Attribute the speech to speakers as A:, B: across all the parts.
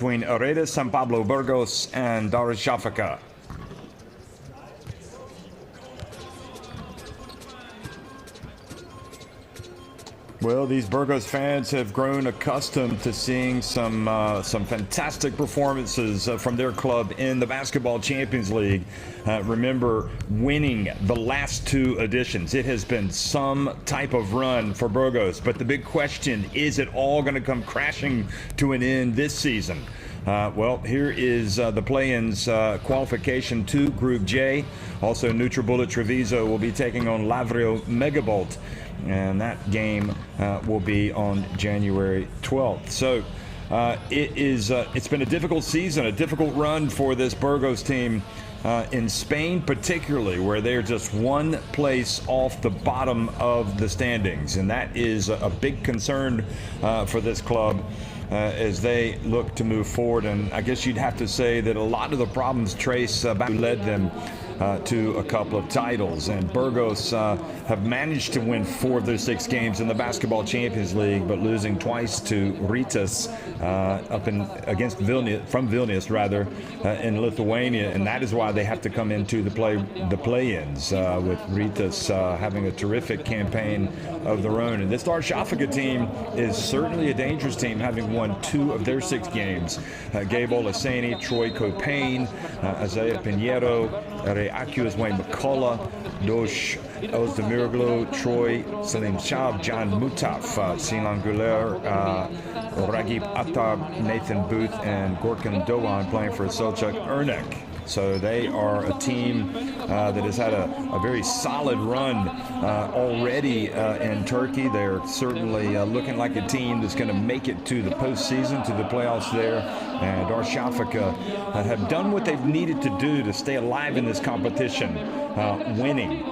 A: between Hereda, Pablo Burgos, and Darüssafaka. Well, these Burgos fans have grown accustomed to seeing some fantastic performances from their club in the Basketball Champions League. Remember winning the last two editions. It has been some type of run for Burgos, but the big question, is it all going to come crashing to an end this season? Well, here is the play-ins qualification to Group J. Also, NutriBullet Treviso will be taking on Lavrio Megabolt, and that game will be on January 12th. So it's been a difficult season, a difficult run for this Burgos team in Spain particularly, where they're just one place off the bottom of the standings, and that is a big concern for this club as they look to move forward. And I guess you'd have to say that a lot of the problems trace back who led them to a couple of titles. And Burgos have managed to win 4 of their 6 games in the Basketball Champions League, but losing twice to Rytas against Vilnius in Lithuania, and that is why they have to come into the play-ins with Rytas having a terrific campaign of their own. And this Darüssafaka team is certainly a dangerous team, having won 2 of their 6 games. Gabe Olaseni, Troy Copain, Isaiah Pinheiro, Reakius Wayne McCullough, Dosh Ozdemiroglu, Troy Salim Shab, John Mutaf, Sinan Guler, Ragib Attab, Nathan Booth, and Gorkan Doan playing for Selçuk Örnek. So they are a team that has had a very solid run already in Turkey. They're certainly looking like a team that's going to make it to the postseason, to the playoffs there. And Darüssafaka have done what they've needed to do to stay alive in this competition, winning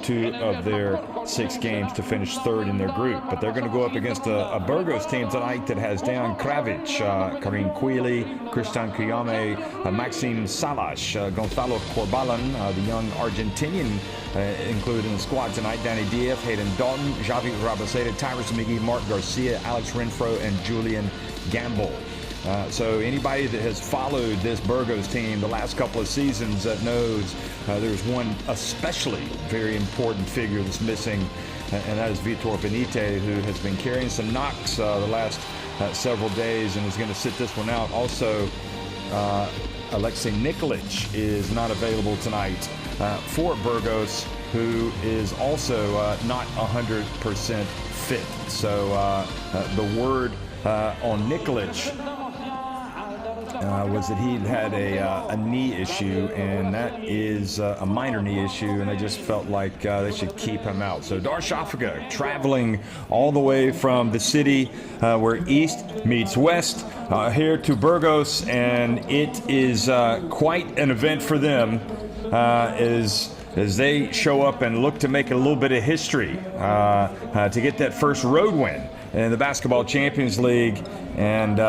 A: 2 of their 6 games to finish 3rd in their group. But they're going to go up against a Burgos team tonight that has Dejan Kravic, Karim Quili, Christian Kuyame, Maxime Salas, Gonzalo Corbalan, the young Argentinian included in the squad tonight, Danny Diaz, Hayden Dalton, Javi Rabaseda, Tyrus McGee, Mark Garcia, Alex Renfro, and Julian Gamble. So anybody that has followed this Burgos team the last couple of seasons knows there's one especially very important figure that's missing, and that is Vitor Benite, who has been carrying some knocks the last several days and is going to sit this one out. Also, Alexei Nikolic is not available tonight for Burgos, who is also not 100% fit. So the word on Nikolic was that he'd had a knee issue, and that is a minor knee issue, and they just felt like they should keep him out. So Darüssafaka traveling all the way from the city where east meets west here to Burgos, and it is quite an event for them as they show up and look to make a little bit of history to get that first road win in the Basketball Champions League. And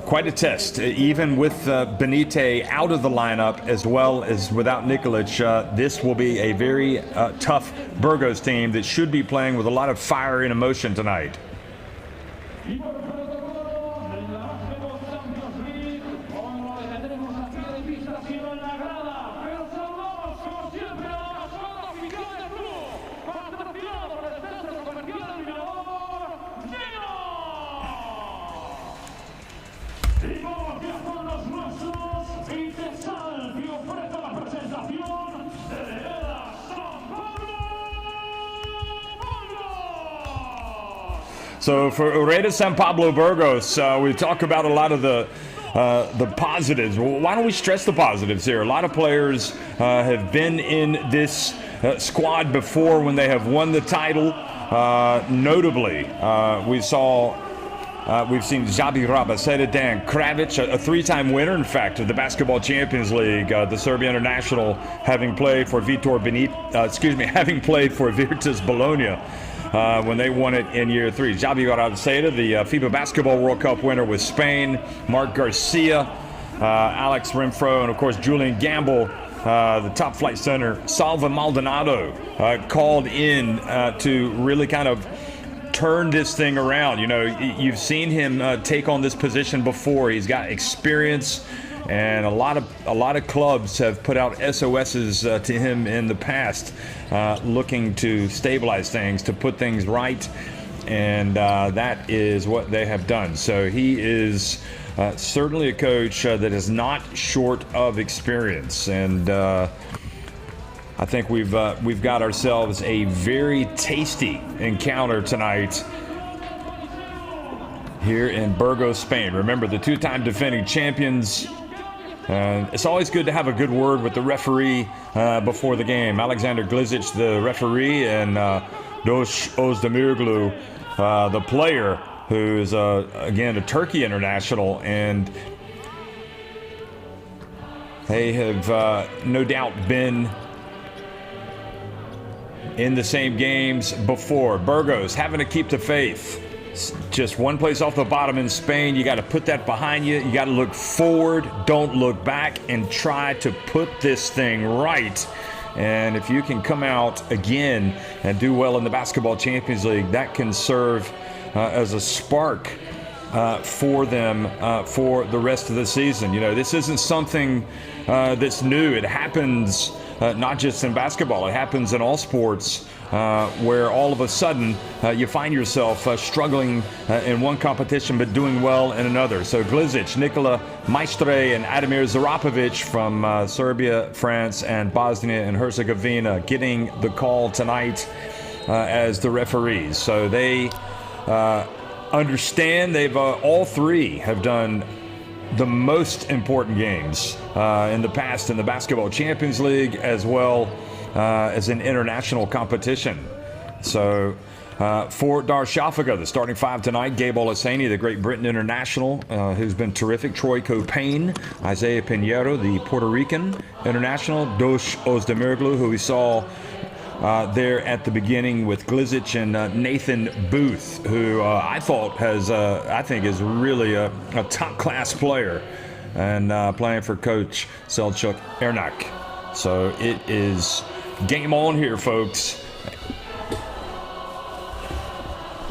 A: quite a test, even with Benite out of the lineup as well as without Nikolic. This will be a very tough Burgos team that should be playing with a lot of fire and emotion tonight. So for Hereda Pablo Burgos, we talk about a lot of the positives. Well, why don't we stress the positives here? A lot of players have been in this squad before when they have won the title. Notably, we've seen Javi Rabaseda, Dan Kravic, a 3-time winner, in fact, of the Basketball Champions League, the Serbian international, having played for having played for Virtus Bologna when they won it in year 3. Javi Rabaseda, the FIBA Basketball World Cup winner with Spain, Mark Garcia, Alex Renfro, and of course Julian Gamble, the top flight center, Salva Maldonado, called in to really kind of turn this thing around. You know, you've seen him take on this position before. He's got experience, and a lot of clubs have put out SOSs to him in the past, looking to stabilize things, to put things right, and that is what they have done. So he is certainly a coach that is not short of experience, and I think we've got ourselves a very tasty encounter tonight here in Burgos, Spain. Remember, the two-time defending champions. It's always good to have a good word with the referee before the game. Alexander Glizic, the referee, and Darüssafaka Özdemiroglu, the player, who is, again, a Turkey international. And they have no doubt been in the same games before. Burgos having to keep the faith. Just one place off the bottom in Spain. You got to put that behind you. You got to look forward, don't look back, and try to put this thing right. And if you can come out again and do well in the Basketball Champions League, that can serve as a spark for them for the rest of the season. You know, this isn't something that's new. It happens not just in basketball. It happens in all sports, where all of a sudden you find yourself struggling in one competition but doing well in another. So Glizic, Nikola Maestre, and Ademir Zarapovic from Serbia, France, and Bosnia and Herzegovina getting the call tonight as the referees. So they understand. They've all three have done the most important games in the past in the Basketball Champions League, as well as in international competition. So for Darüssafaka, the starting five tonight: Gabe Olaseni, the Great Britain international, who's been terrific; Troy Copain, Isaiah Pinheiro, the Puerto Rican international; Darüssafaka Özdemiroglu, who we saw there at the beginning with Glizic, and Nathan Booth, who I think is really a top-class player, and playing for Coach Selçuk Ernak. So it is game on here, folks.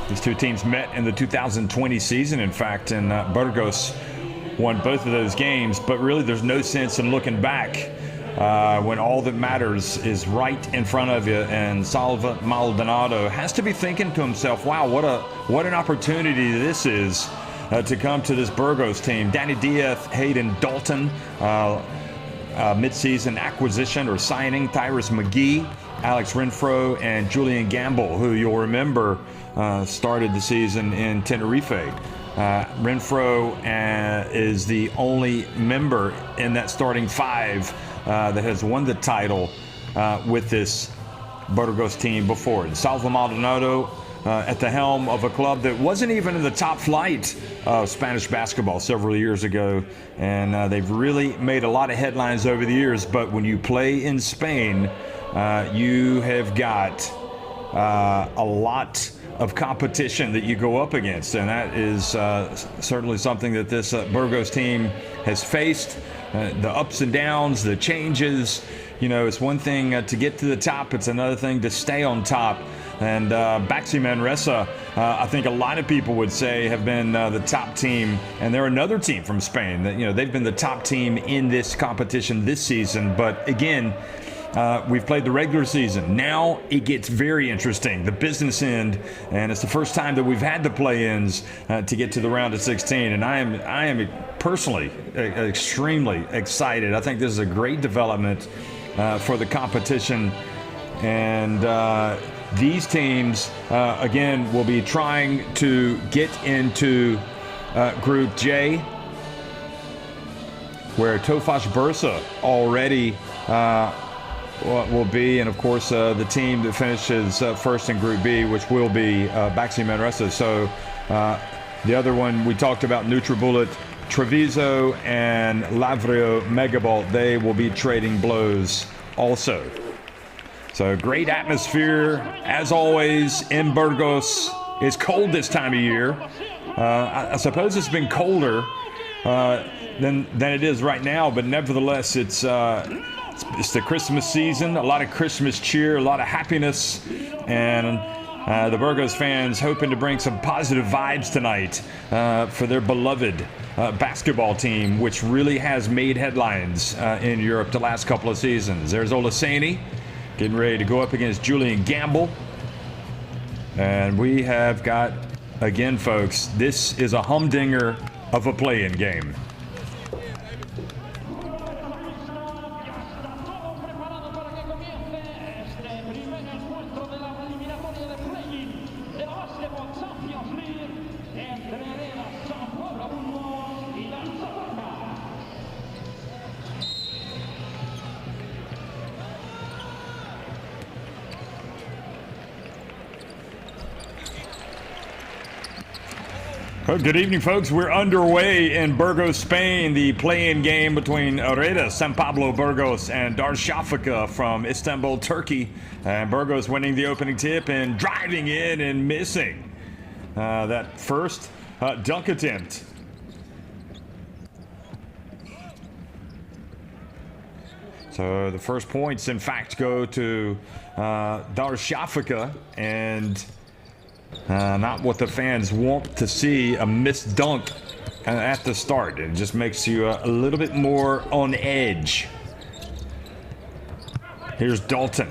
A: These two teams met in the 2020 season. In fact, and Burgos won both of those games, but really there's no sense in looking back when all that matters is right in front of you. And Salva Maldonado has to be thinking to himself, wow, what an opportunity this is to come to this Burgos team. Danny Diaz, Hayden Dalton, mid-season acquisition or signing; Tyrus McGee, Alex Renfro, and Julian Gamble, who you'll remember started the season in Tenerife. Renfro is the only member in that starting five that has won the title with this Burgos team before. And Salva Maldonado at the helm of a club that wasn't even in the top flight of Spanish basketball several years ago. And they've really made a lot of headlines over the years. But when you play in Spain, you have got a lot of competition that you go up against. And that is certainly something that this Burgos team has faced. The ups and downs, the changes. You know, it's one thing to get to the top. It's another thing to stay on top. And Baxi Manresa, I think a lot of people would say, have been the top team. And they're another team from Spain that, you know, they've been the top team in this competition this season. But again, we've played the regular season. Now it gets very interesting, the business end, and it's the first time that we've had the play-ins to get to the round of 16. And I am personally extremely excited. I think this is a great development for the competition. And these teams, again, will be trying to get into Group J, where Tofaş Bursa already will be, and of course the team that finishes first in Group B, which will be Baxi Manresa. So the other one we talked about, Nutribullet, Treviso, and Lavrio Megabalt, they will be trading blows also. So great atmosphere as always in Burgos. It's cold this time of year. I suppose it's been colder than it is right now, but nevertheless it's the Christmas season. A lot of Christmas cheer, a lot of happiness, and The Burgos fans hoping to bring some positive vibes tonight for their beloved basketball team, which really has made headlines in Europe the last couple of seasons. There's Olaseni getting ready to go up against Julian Gamble. And we have got, again, folks, this is a humdinger of a play-in game. Well, good evening, folks. We're underway in Burgos, Spain, the play-in game between Hereda, Pablo Burgos, and Darüssafaka from Istanbul, Turkey. And Burgos winning the opening tip and driving in and missing that first dunk attempt. So the first points, in fact, go to Darüssafaka, and not what the fans want to see, a missed dunk at the start. It just makes you a little bit more on edge. Here's Dalton.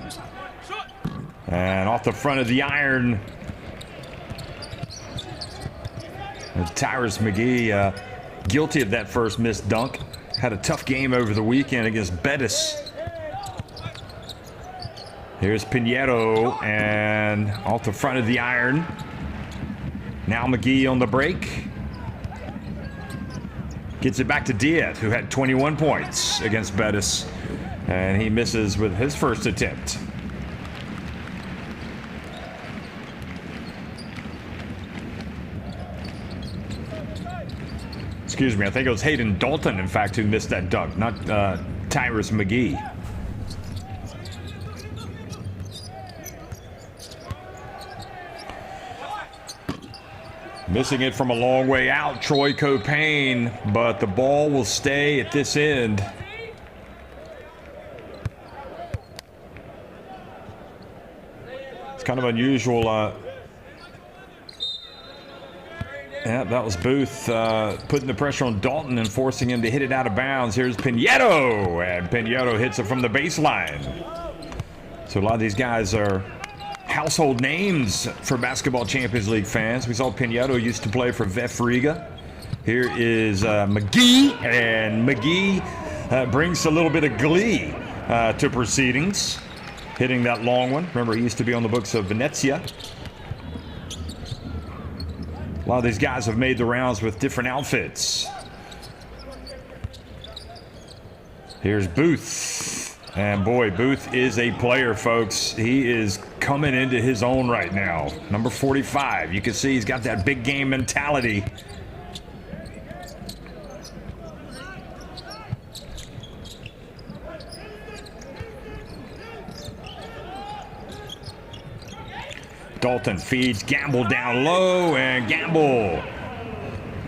A: And off the front of the iron, Tyrus McGee, guilty of that first missed dunk. Had a tough game over the weekend against Betis. Here's Pinheiro, and off the front of the iron. Now McGee on the break. Gets it back to Diaz, who had 21 points against Betis. And he misses with his first attempt. Excuse me, I think it was Hayden Dalton, in fact, who missed that dunk, not Tyrus McGee. Missing it from a long way out, Troy Copain, but the ball will stay at this end. It's kind of unusual. Yeah, that was Booth putting the pressure on Dalton and forcing him to hit it out of bounds. Here's Pinheiro, and Pinheiro hits it from the baseline. So a lot of these guys are household names for Basketball Champions League fans. We saw Pinheiro used to play for VEF Riga. Here is McGee, and McGee brings a little bit of glee to proceedings, hitting that long one. Remember, he used to be on the books of Venezia. A lot of these guys have made the rounds with different outfits. Here's Booth. And boy, Booth is a player, folks. He is coming into his own right now. Number 45. You can see he's got that big game mentality. Dalton feeds Gamble down low, and Gamble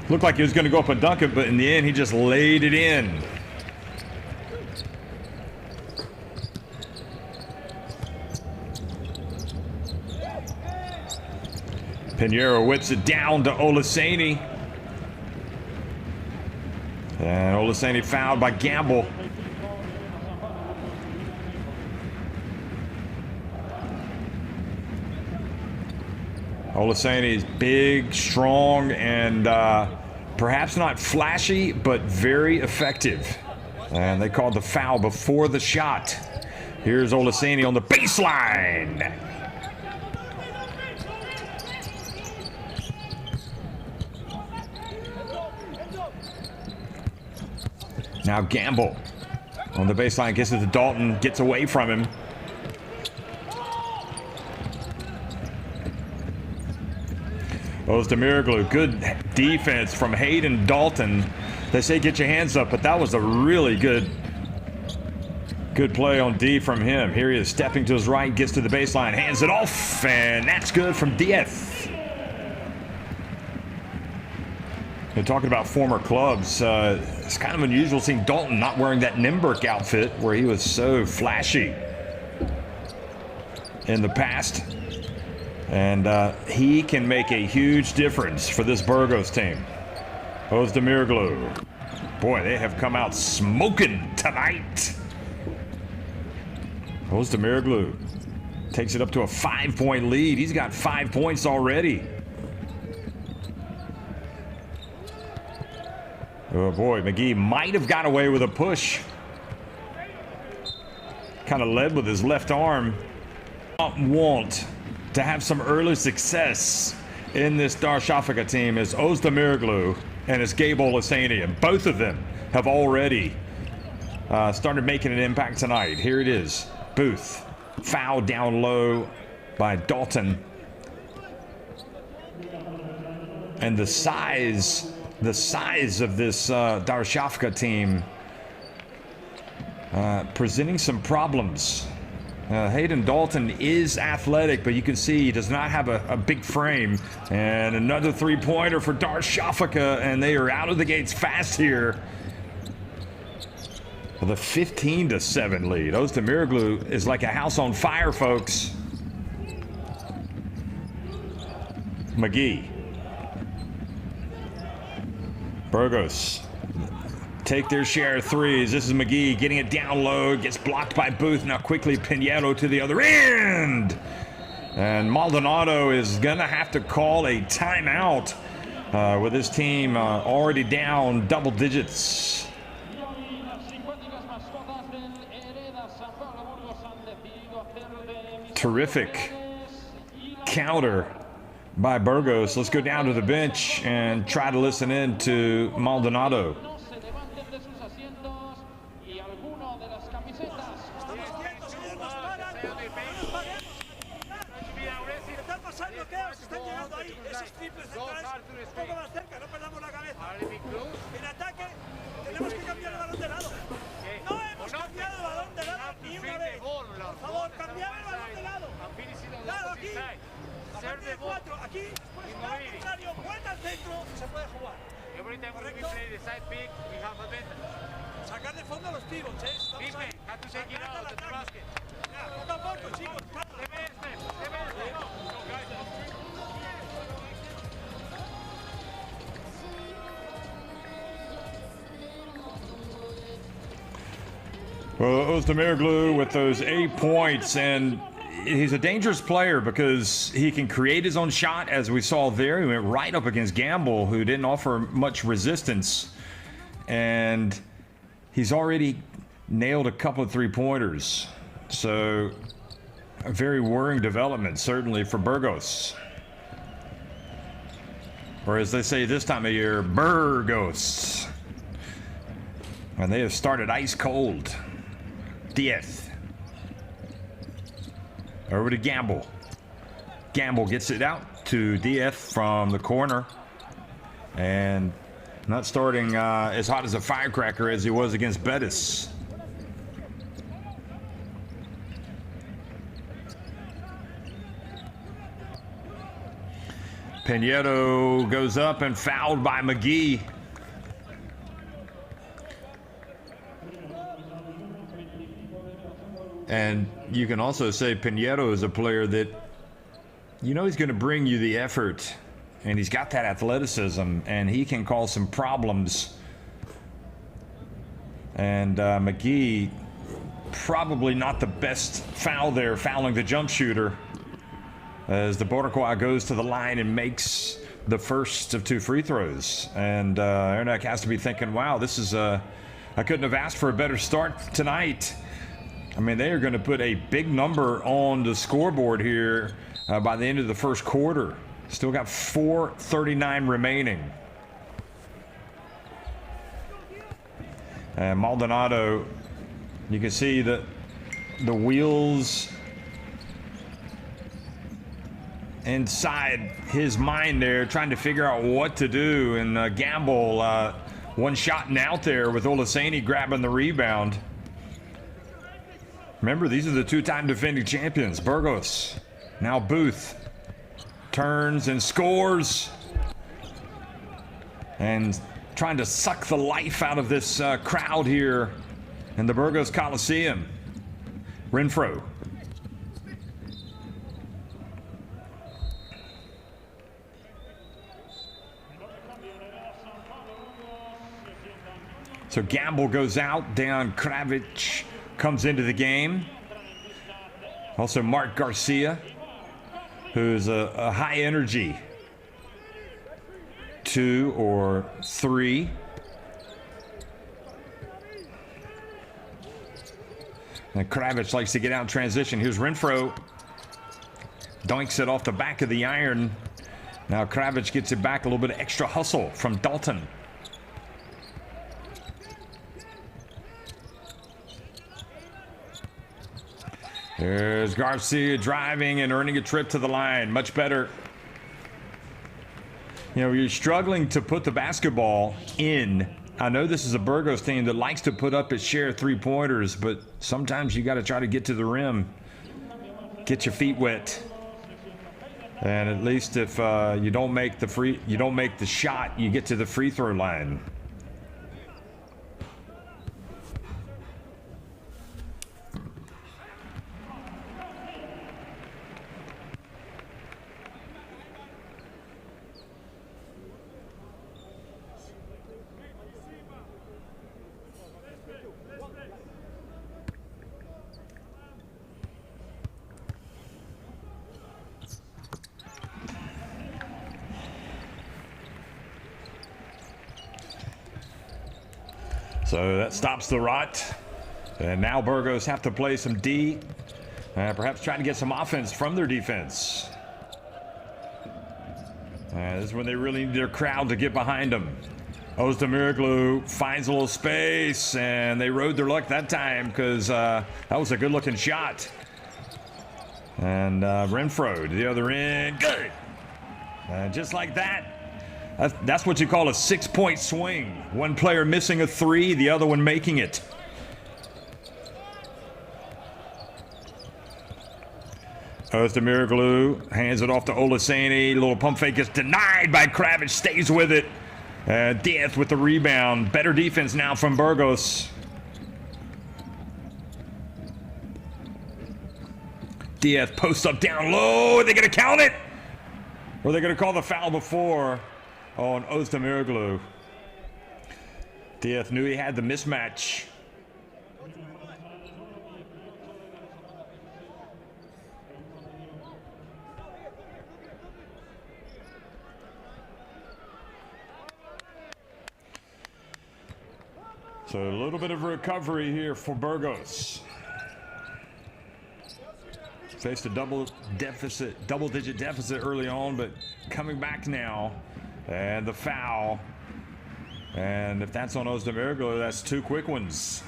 A: looked like he was going to go up and dunk it, but in the end, he just laid it in. Pinheiro whips it down to Olaseni. And Olaseni fouled by Gamble. Olaseni is big, strong, and perhaps not flashy, but very effective. And they called the foul before the shot. Here's Olaseni on the baseline. Now Gamble on the baseline, gets it to Dalton, gets away from him. Goes to Miraglu. Good defense from Hayden Dalton. They say get your hands up, but that was a really good play on D from him. Here he is stepping to his right, gets to the baseline, hands it off, and that's good from Diaz. They're talking about former clubs. It's kind of unusual seeing Dalton not wearing that Nymburk outfit where he was so flashy in the past. And he can make a huge difference for this Burgos team. Ozdemiroglu. Boy, they have come out smoking tonight. Ozdemiroglu takes it up to a 5-point lead. He's got 5 points already. Oh boy, McGee might have got away with a push. Kind of led with his left arm. Want to have some early success in this Darüssafaka team is Ozdemiroglu and it's Gabe Olaseni, and both of them have already started making an impact tonight. Here it is. Booth, foul down low by Dalton. And the size of this Darüssafaka team presenting some problems. Hayden Dalton is athletic, but you can see he does not have a big frame. And another three-pointer for Darüssafaka, and they are out of the gates fast here. With a 15-7 lead. Ozdemiroglu is like a house on fire, folks. McGee. Burgos take their share of threes. This is McGee getting it down low. Gets blocked by Booth. Now quickly Pinheiro to the other end. And Maldonado is going to have to call a timeout with his team already down double digits. Terrific counter by Burgos. Let's go down to the bench and try to listen in to Maldonado. Well, Ozdemiroglu with those 8 points, and he's a dangerous player because he can create his own shot, as we saw there. He went right up against Gamble, who didn't offer much resistance, and he's already nailed a couple of three-pointers. So a very worrying development, certainly, for Burgos. Or as they say this time of year, Burgos. And they have started ice cold. Diaz. Over to Gamble. Gamble gets it out to Diaz from the corner. And not starting as hot as a firecracker as he was against Betis. Pinheiro goes up and fouled by McGee. And you can also say Pinheiro is a player that, you know, he's going to bring you the effort, and he's got that athleticism, and he can cause some problems. And McGee, probably not the best foul there, fouling the jump shooter, as the Boricua goes to the line and makes the first of two free throws. And Hereda has to be thinking, wow, this is I couldn't have asked for a better start tonight. I mean, they are going to put a big number on the scoreboard here by the end of the first quarter. Still got 4:39 remaining. And Maldonado, you can see the wheels inside his mind there, trying to figure out what to do. And Gamble, one shot and out there with Olaseni grabbing the rebound. Remember, these are the two-time defending champions. Burgos. Now Booth turns and scores. And trying to suck the life out of this crowd here in the Burgos Coliseum. Renfro. So Gamble goes out. Dejan Kravic comes into the game. Also Mark Garcia, who's a high energy 2 or 3. And Kravic likes to get out in transition. Here's Renfro. Doinks it off the back of the iron. Now Kravic gets it back. A little bit of extra hustle from Dalton. There's Garcia driving and earning a trip to the line. Much better. You know, you're struggling to put the basketball in. I know this is a Burgos team that likes to put up its share of 3-pointers, but sometimes you got to try to get to the rim, get your feet wet, and at least if you don't make the shot, you get to the free throw line. So that stops the rot. And now Burgos have to play some D. Perhaps trying to get some offense from their defense. This is when they really need their crowd to get behind them. Ozdemiroglu finds a little space, and they rode their luck that time because that was a good-looking shot. And Renfro to the other end. Good! Just like that. That's what you call a 6-point swing. One player missing a 3, the other one making it. Ozdemiroglu hands it off to Olaseni. Little pump fake is denied by Kravic. Stays with it. Diaz with the rebound. Better defense now from Burgos. Diaz posts up down low. Are they going to count it? Or are they going to call the foul before on Ozdemiroglu? Diaz knew he had the mismatch. So a little bit of recovery here for Burgos. Faced a double-digit deficit early on, but coming back now. And the foul. And if that's on Ozdemiroglu, that's 2 quick ones.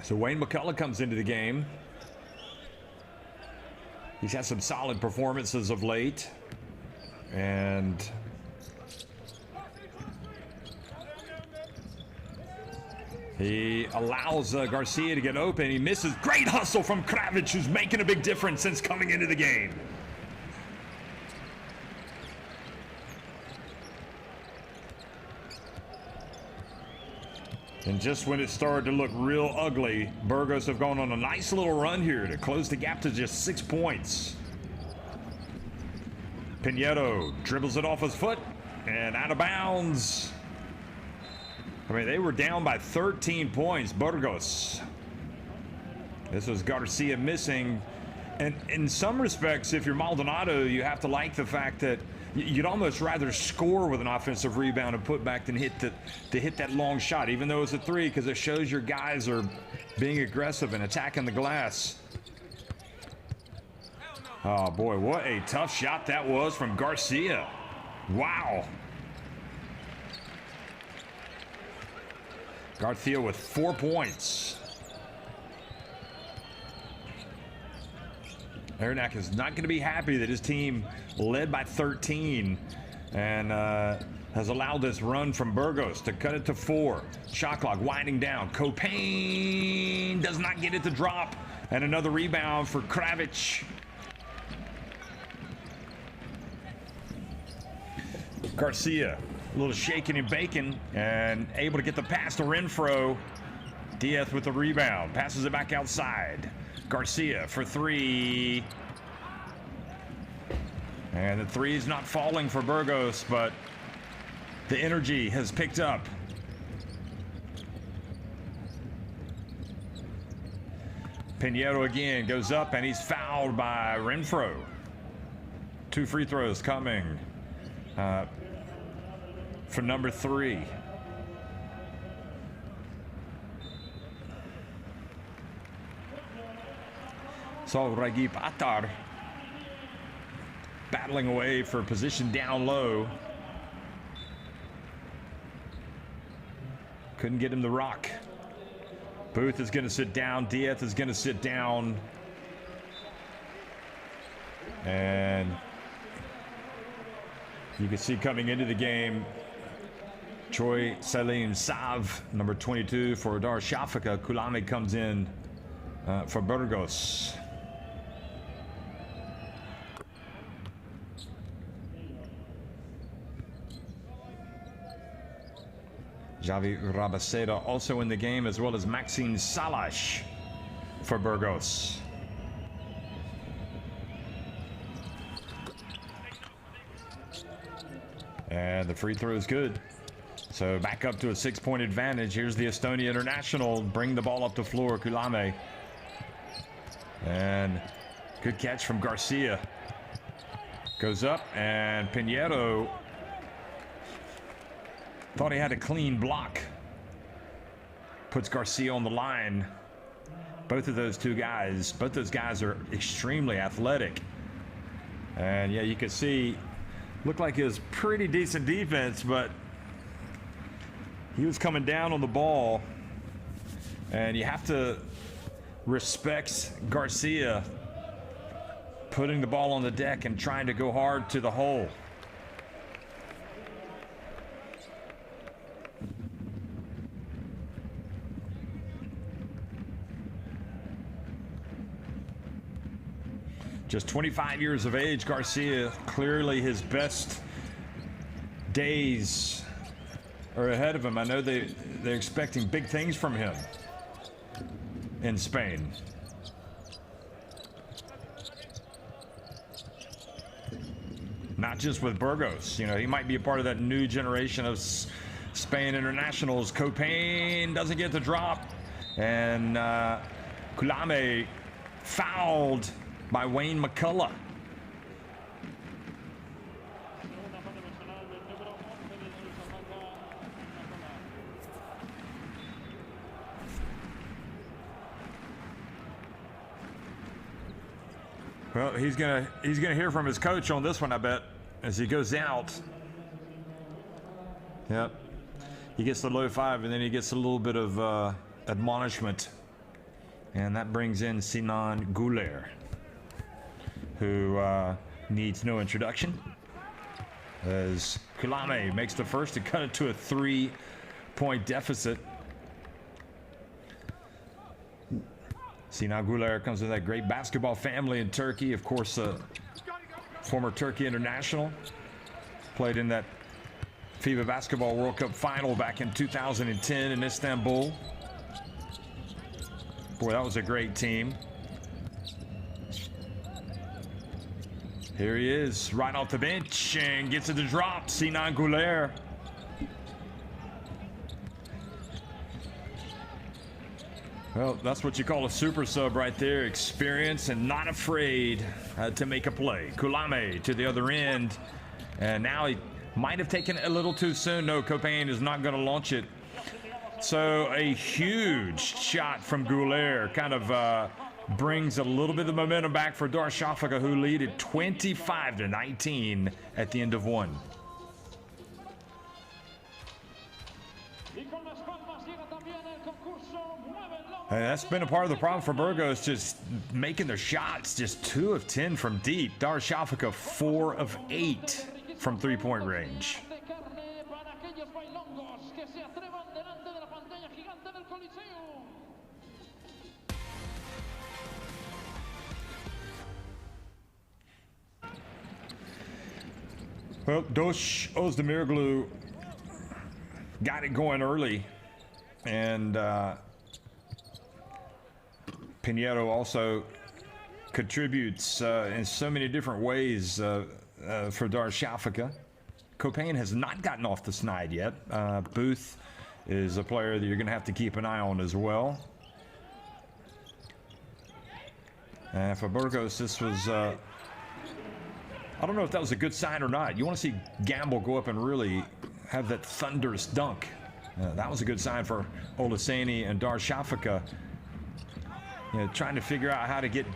A: So Wayne McCullough comes into the game. He's had some solid performances of late. And he allows Garcia to get open. He misses. Great hustle from Kravic, who's making a big difference since coming into the game. And just when it started to look real ugly, Burgos have gone on a nice little run here to close the gap to just 6 points. Pinedo dribbles it off his foot and out of bounds. I mean, they were down by 13 points, Burgos. This was Garcia missing. And in some respects, if you're Maldonado, you have to like the fact that you'd almost rather score with an offensive rebound and put back than hit that long shot, even though it's a 3, because it shows your guys are being aggressive and attacking the glass. Oh boy, what a tough shot that was from Garcia. Wow. Garcia with 4 points. Hereda is not going to be happy that his team led by 13 and has allowed this run from Burgos to cut it to 4. Shot clock winding down. Copain does not get it to drop. And another rebound for Kravic. Garcia, a little shaking and baking, and able to get the pass to Renfro. Diaz with the rebound, passes it back outside. Garcia for three. And the three is not falling for Burgos, but the energy has picked up. Pinheiro again goes up, and he's fouled by Renfro. 2 free throws coming for number 3. So Ragib Attar battling away for position down low. Couldn't get him to rock. Booth is going to sit down. Diaz is going to sit down. And you can see coming into the game, Troy Salim Sav, number 22 for Darüssafaka. Kulame comes in for Burgos. Javi Rabaseda also in the game, as well as Maxine Salash for Burgos. And the free throw is good. So back up to a 6-point advantage. Here's the Estonia international. Bring the ball up the floor, Kulame. And good catch from Garcia. Goes up, and Pinheiro thought he had a clean block. Puts Garcia on the line. Both those guys are extremely athletic. And yeah, you can see, looked like it was pretty decent defense, but he was coming down on the ball. And you have to respect Garcia putting the ball on the deck and trying to go hard to the hole. Just 25 years of age, Garcia, clearly his best days are ahead of him. I know they're expecting big things from him in Spain. Not just with Burgos. You know, he might be a part of that new generation of Spain internationals. Copain doesn't get the drop. And Kulame fouled by Wayne McCullough. Well, he's gonna hear from his coach on this one, I bet, as he goes out. Yep, he gets the low 5, and then he gets a little bit of admonishment, and that brings in Sinan Gouler, who needs no introduction, as Kulame makes the first to cut it to a 3-point deficit. Sinan Gouler comes with that great basketball family in Turkey. Of course, former Turkey international. Played in that FIBA Basketball World Cup final back in 2010 in Istanbul. Boy, that was a great team. Here he is, right off the bench, and gets it to drop. Sinan Gouler. Well, that's what you call a super sub right there. Experience and not afraid to make a play. Kulame to the other end. And now he might have taken it a little too soon. No, Copain is not going to launch it. So a huge shot from Gouler kind of brings a little bit of momentum back for Darüssafaka, who lead at 25-19 at the end of one. And that's been a part of the problem for Burgos, just making their shots, just 2 of 10 from deep. Darüssafaka 4 of 8 from 3-point range. Well, Dosh Ozdemiroglu got it going early, and Pinheiro also contributes in so many different ways for Darüssafaka. Copain has not gotten off the snide yet. Booth is a player that you're going to have to keep an eye on as well. And for Burgos, this was, I don't know if that was a good sign or not. You want to see Gamble go up and really have that thunderous dunk. That was a good sign for Olaseni and Darüssafaka. Trying to figure out how to get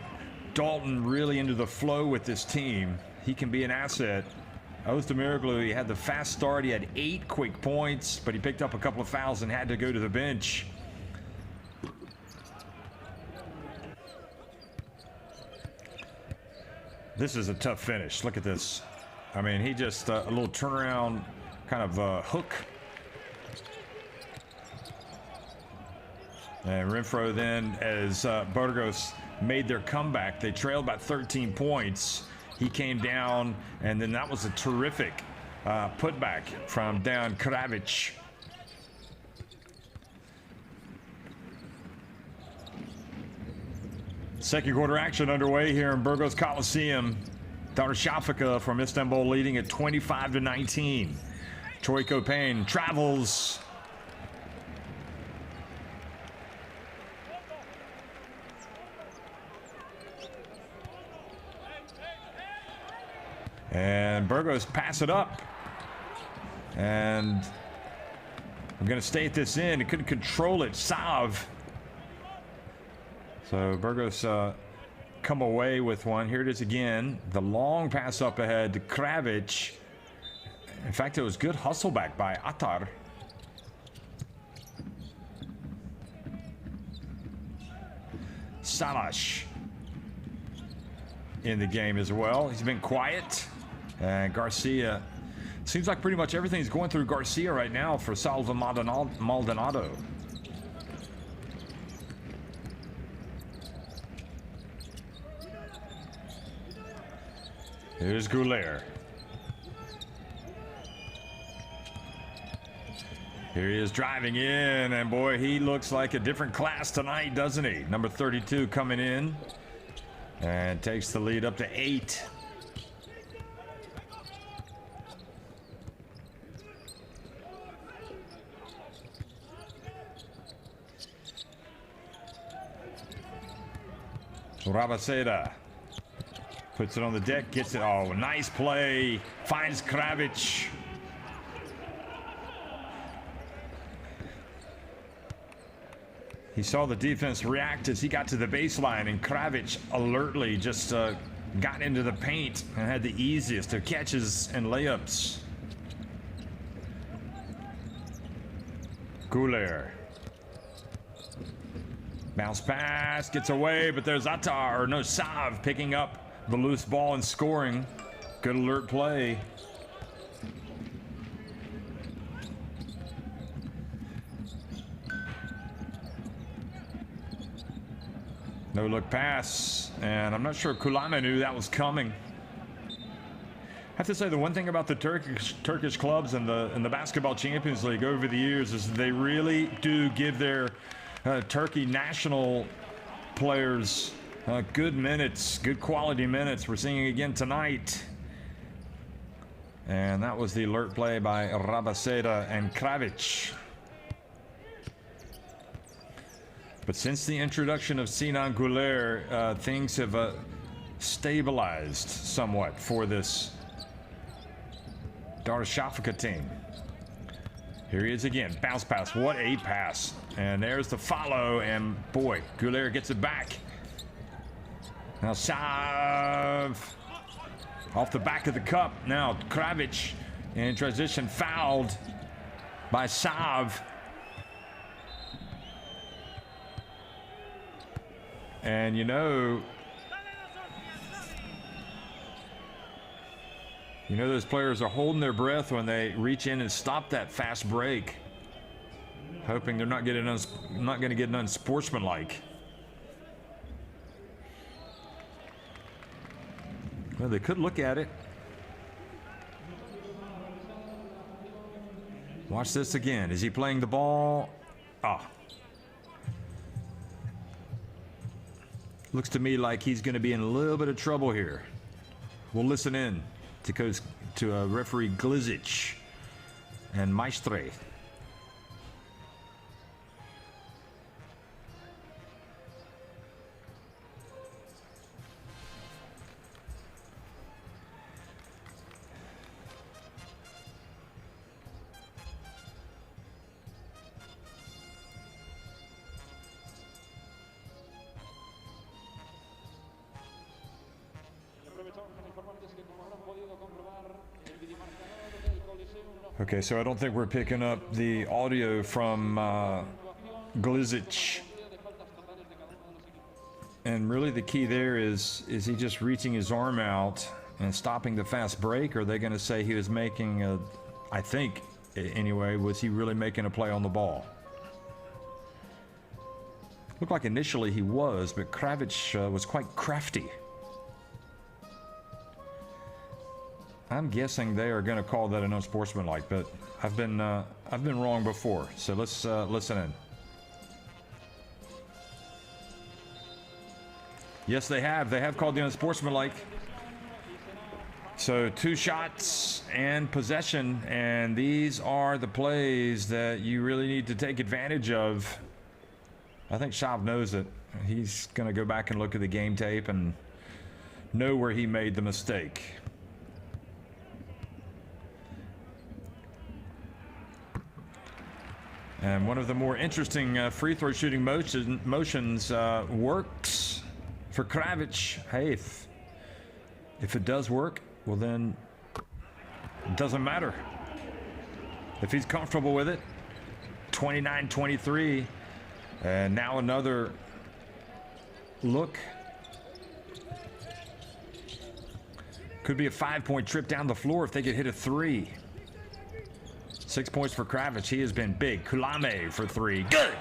A: Dalton really into the flow with this team. He can be an asset. Ozdemiroglu, he had the fast start. He had 8 quick points, but he picked up a couple of fouls and had to go to the bench. This is a tough finish. Look at this. I mean, he just a little turnaround kind of hook. And Renfro then, as Burgos made their comeback, they trailed by 13 points. He came down, and then that was a terrific putback from Dejan Kravic. Second quarter action underway here in Burgos Coliseum. Darüssafaka from Istanbul leading at 25-19. Troy Copain travels. And Burgos pass it up. And we're going to stay at this end. He couldn't control it. Sav. So Burgos come away with one. Here it is again. The long pass up ahead to Kravic. In fact, it was good hustle back by Atar. Salash in the game as well. He's been quiet. And Garcia, seems like pretty much everything's going through Garcia right now for Salva Maldonado. Here's Goulet. Here he is driving in, and boy, he looks like a different class tonight, doesn't he? Number 32 coming in and takes the lead up to 8. Rabaseda puts it on the deck, gets it. Oh, nice play. Finds Kravic. He saw the defense react as he got to the baseline, and Kravic alertly just got into the paint and had the easiest of catches and layups. Goulet. Bounce pass, gets away, but there's Sav picking up the loose ball and scoring. Good alert play. No look pass, and I'm not sure Kulama knew that was coming. I have to say the one thing about the Turkish clubs in the Basketball Champions League over the years is they really do give their Turkey national players good minutes, good quality minutes. We're seeing it again tonight. And that was the alert play by Rabaseda and Kravic. But since the introduction of Sinan Goulet, things have stabilized somewhat for this Darüssafaka team. Here he is again. Bounce pass. What a pass. And there's the follow. And boy, Goulet gets it back. Now Sav off the back of the cup. Now Kravic in transition, fouled by Sav. And you know those players are holding their breath when they reach in and stop that fast break, hoping they're not going to get unsportsmanlike. Well, they could look at it. Watch this again. Is he playing the ball? Ah. Looks to me like he's going to be in a little bit of trouble here. We'll listen in to referee Glizic and Maestre. Okay, so I don't think we're picking up the audio from Glizic. And really the key there is he just reaching his arm out and stopping the fast break? Or are they going to say he was making a, I think anyway, was he really making a play on the ball? Looked like initially he was, but Kravic was quite crafty. I'm guessing they are going to call that an unsportsmanlike, but I've been wrong before. So let's listen in. Yes, they have. They have called the unsportsmanlike. So 2 shots and possession, and these are the plays that you really need to take advantage of. I think Schaub knows it. He's going to go back and look at the game tape and know where he made the mistake. And one of the more interesting free throw shooting motions works for Kravic. Hey, if it does work, well then it doesn't matter. If he's comfortable with it, 29-23. And now another look. Could be a 5-point trip down the floor if they could hit a 3. 6 points for Kravic. He has been big. Kulame for 3. Good!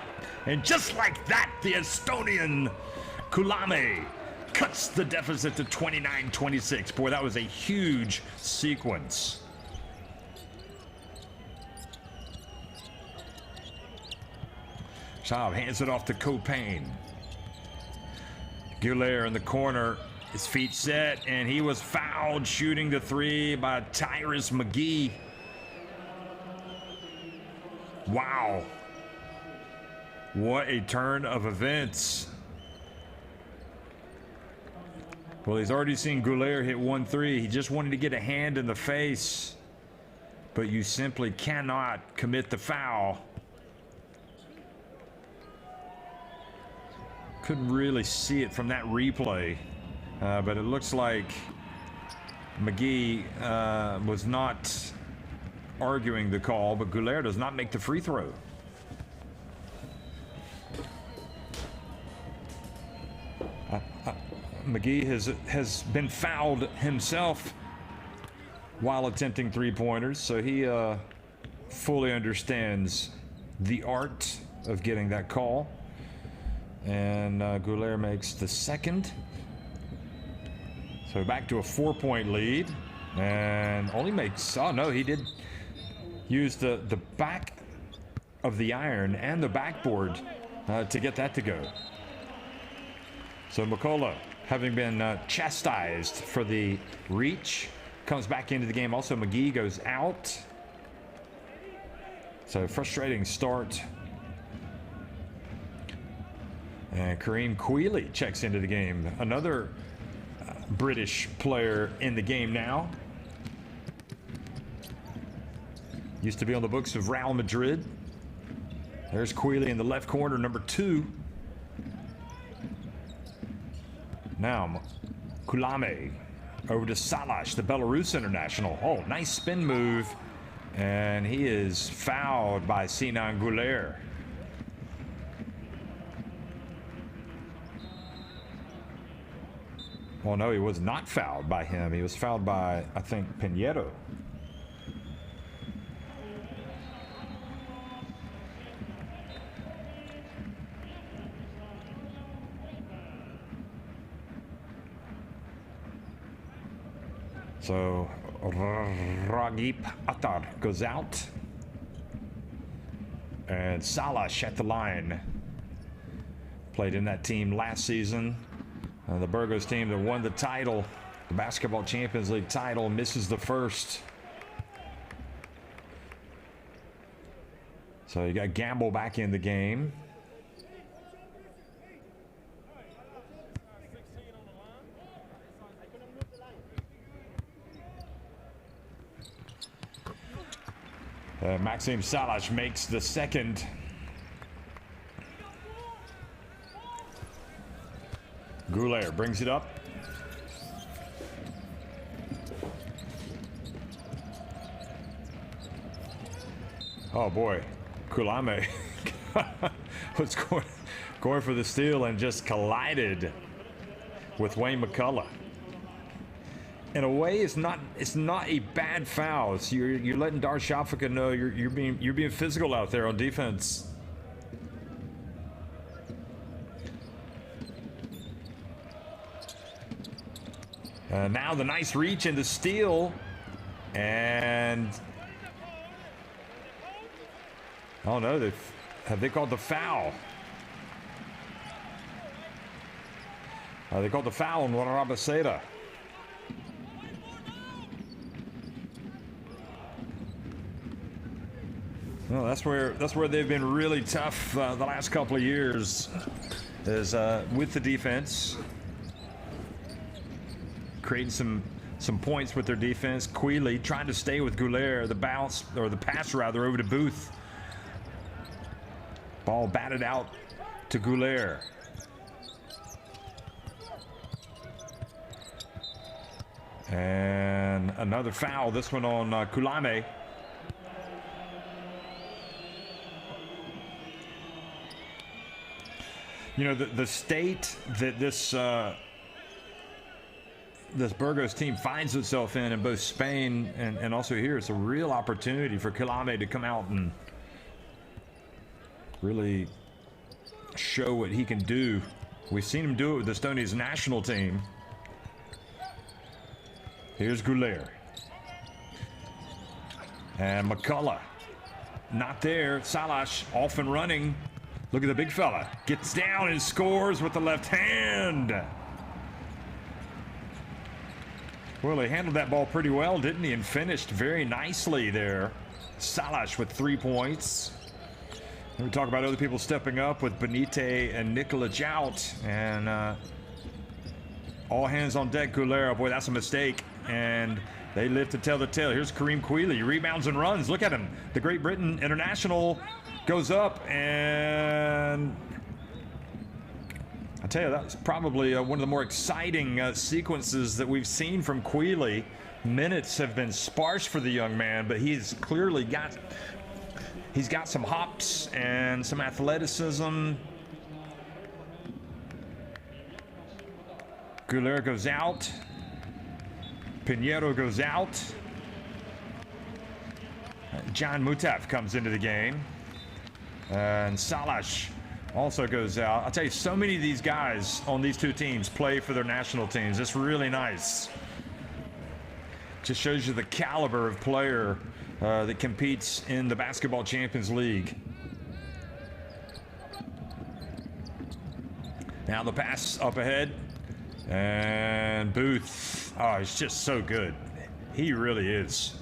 A: And just like that, the Estonian Kulame cuts the deficit to 29-26. Boy, that was a huge sequence. Schaub hands it off to Copain. Gulaire in the corner. His feet set, and he was fouled shooting the 3 by Tyrus McGee. Wow. What a turn of events. Well, he's already seen Gulaire hit 1-3. He just wanted to get a hand in the face. But you simply cannot commit the foul. Couldn't really see it from that replay. But it looks like McGee was not arguing the call, but Gulaire does not make the free throw. McGee has been fouled himself while attempting 3-pointers, so he fully understands the art of getting that call. And Gulaire makes the second. So back to a 4-point lead, and only makes, oh no, he did use the back of the iron and the backboard to get that to go. So McCullough, having been chastised for the reach, comes back into the game. Also, McGee goes out. So frustrating start. And Kareem Queeley checks into the game. Another British player in the game now. Used to be on the books of Real Madrid. There's Queeley in the left corner, number 2. Now, Kulame over to Salash, the Belarus international. Oh, nice spin move. And he is fouled by Sinan Gulaire. Well, no, he was not fouled by him. He was fouled by, I think, Pinheiro. So Ragip Attar goes out. And Salash at the line. Played in that team last season. The Burgos team that won the title, the Basketball Champions League title, misses the first. So you got Gamble back in the game. Maxime Salash makes the second. Goulet brings it up. Oh boy, Kulame was going for the steal and just collided with Wayne McCullough. In a way, it's not a bad foul. So you're letting Darüssafaka know you're being physical out there on defense. Now the nice reach and the steal, and oh no, have they called the foul? They called the foul on Darüssafaka. Well, that's where they've been really tough the last couple of years, is with the defense, creating some points with their defense. Quealy trying to stay with Goulet, the bounce, or the pass rather, over to Booth. Ball batted out to Goulet. And another foul, this one on Kulame. You know, the state that this Burgos team finds itself in both Spain and also here, it's a real opportunity for Kulame to come out and really show what he can do. We've seen him do it with Estonia's national team. Here's Goulet. And McCullough, not there. Salash off and running. Look at the big fella. Gets down and scores with the left hand. Well, he handled that ball pretty well, didn't he? And finished very nicely there. Salash with 3 points. And we talk about other people stepping up with Benite and Nikolic out. And all hands on deck, Goulet. Boy, that's a mistake. And they live to tell the tale. Here's Kareem Quealy. Rebounds and runs. Look at him. The Great Britain International goes up, and I tell you, that's probably one of the more exciting sequences that we've seen from Quealy. Minutes have been sparse for the young man, but he's clearly got some hops and some athleticism. Goulet goes out. Pinheiro goes out. John Mutaf comes into the game. And Salash also goes out. I'll tell you, so many of these guys on these two teams play for their national teams. It's really nice. Just shows you the caliber of player that competes in the Basketball Champions League. Now the pass up ahead. And Booth. Oh, he's just so good. He really is.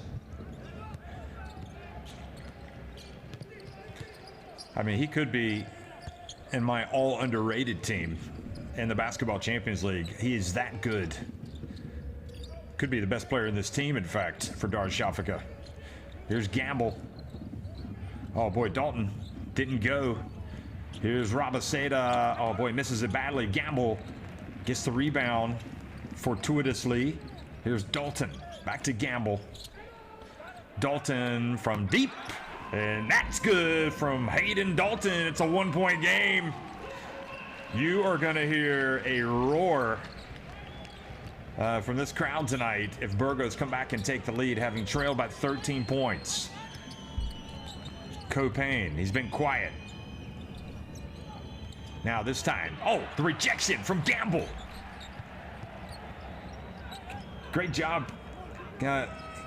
A: I mean, he could be in my all underrated team in the Basketball Champions League. He is that good. Could be the best player in this team, in fact, for Darüssafaka. Here's Gamble. Oh boy, Dalton didn't go. Here's Rabaseda. Oh boy, misses it badly. Gamble gets the rebound fortuitously. Here's Dalton. Back to Gamble. Dalton from deep. And that's good from Hayden Dalton. It's a 1-point game. You are going to hear a roar from this crowd tonight if Burgos come back and take the lead, having trailed by 13 points. Copain, he's been quiet. Now this time, oh, the rejection from Gamble. Great job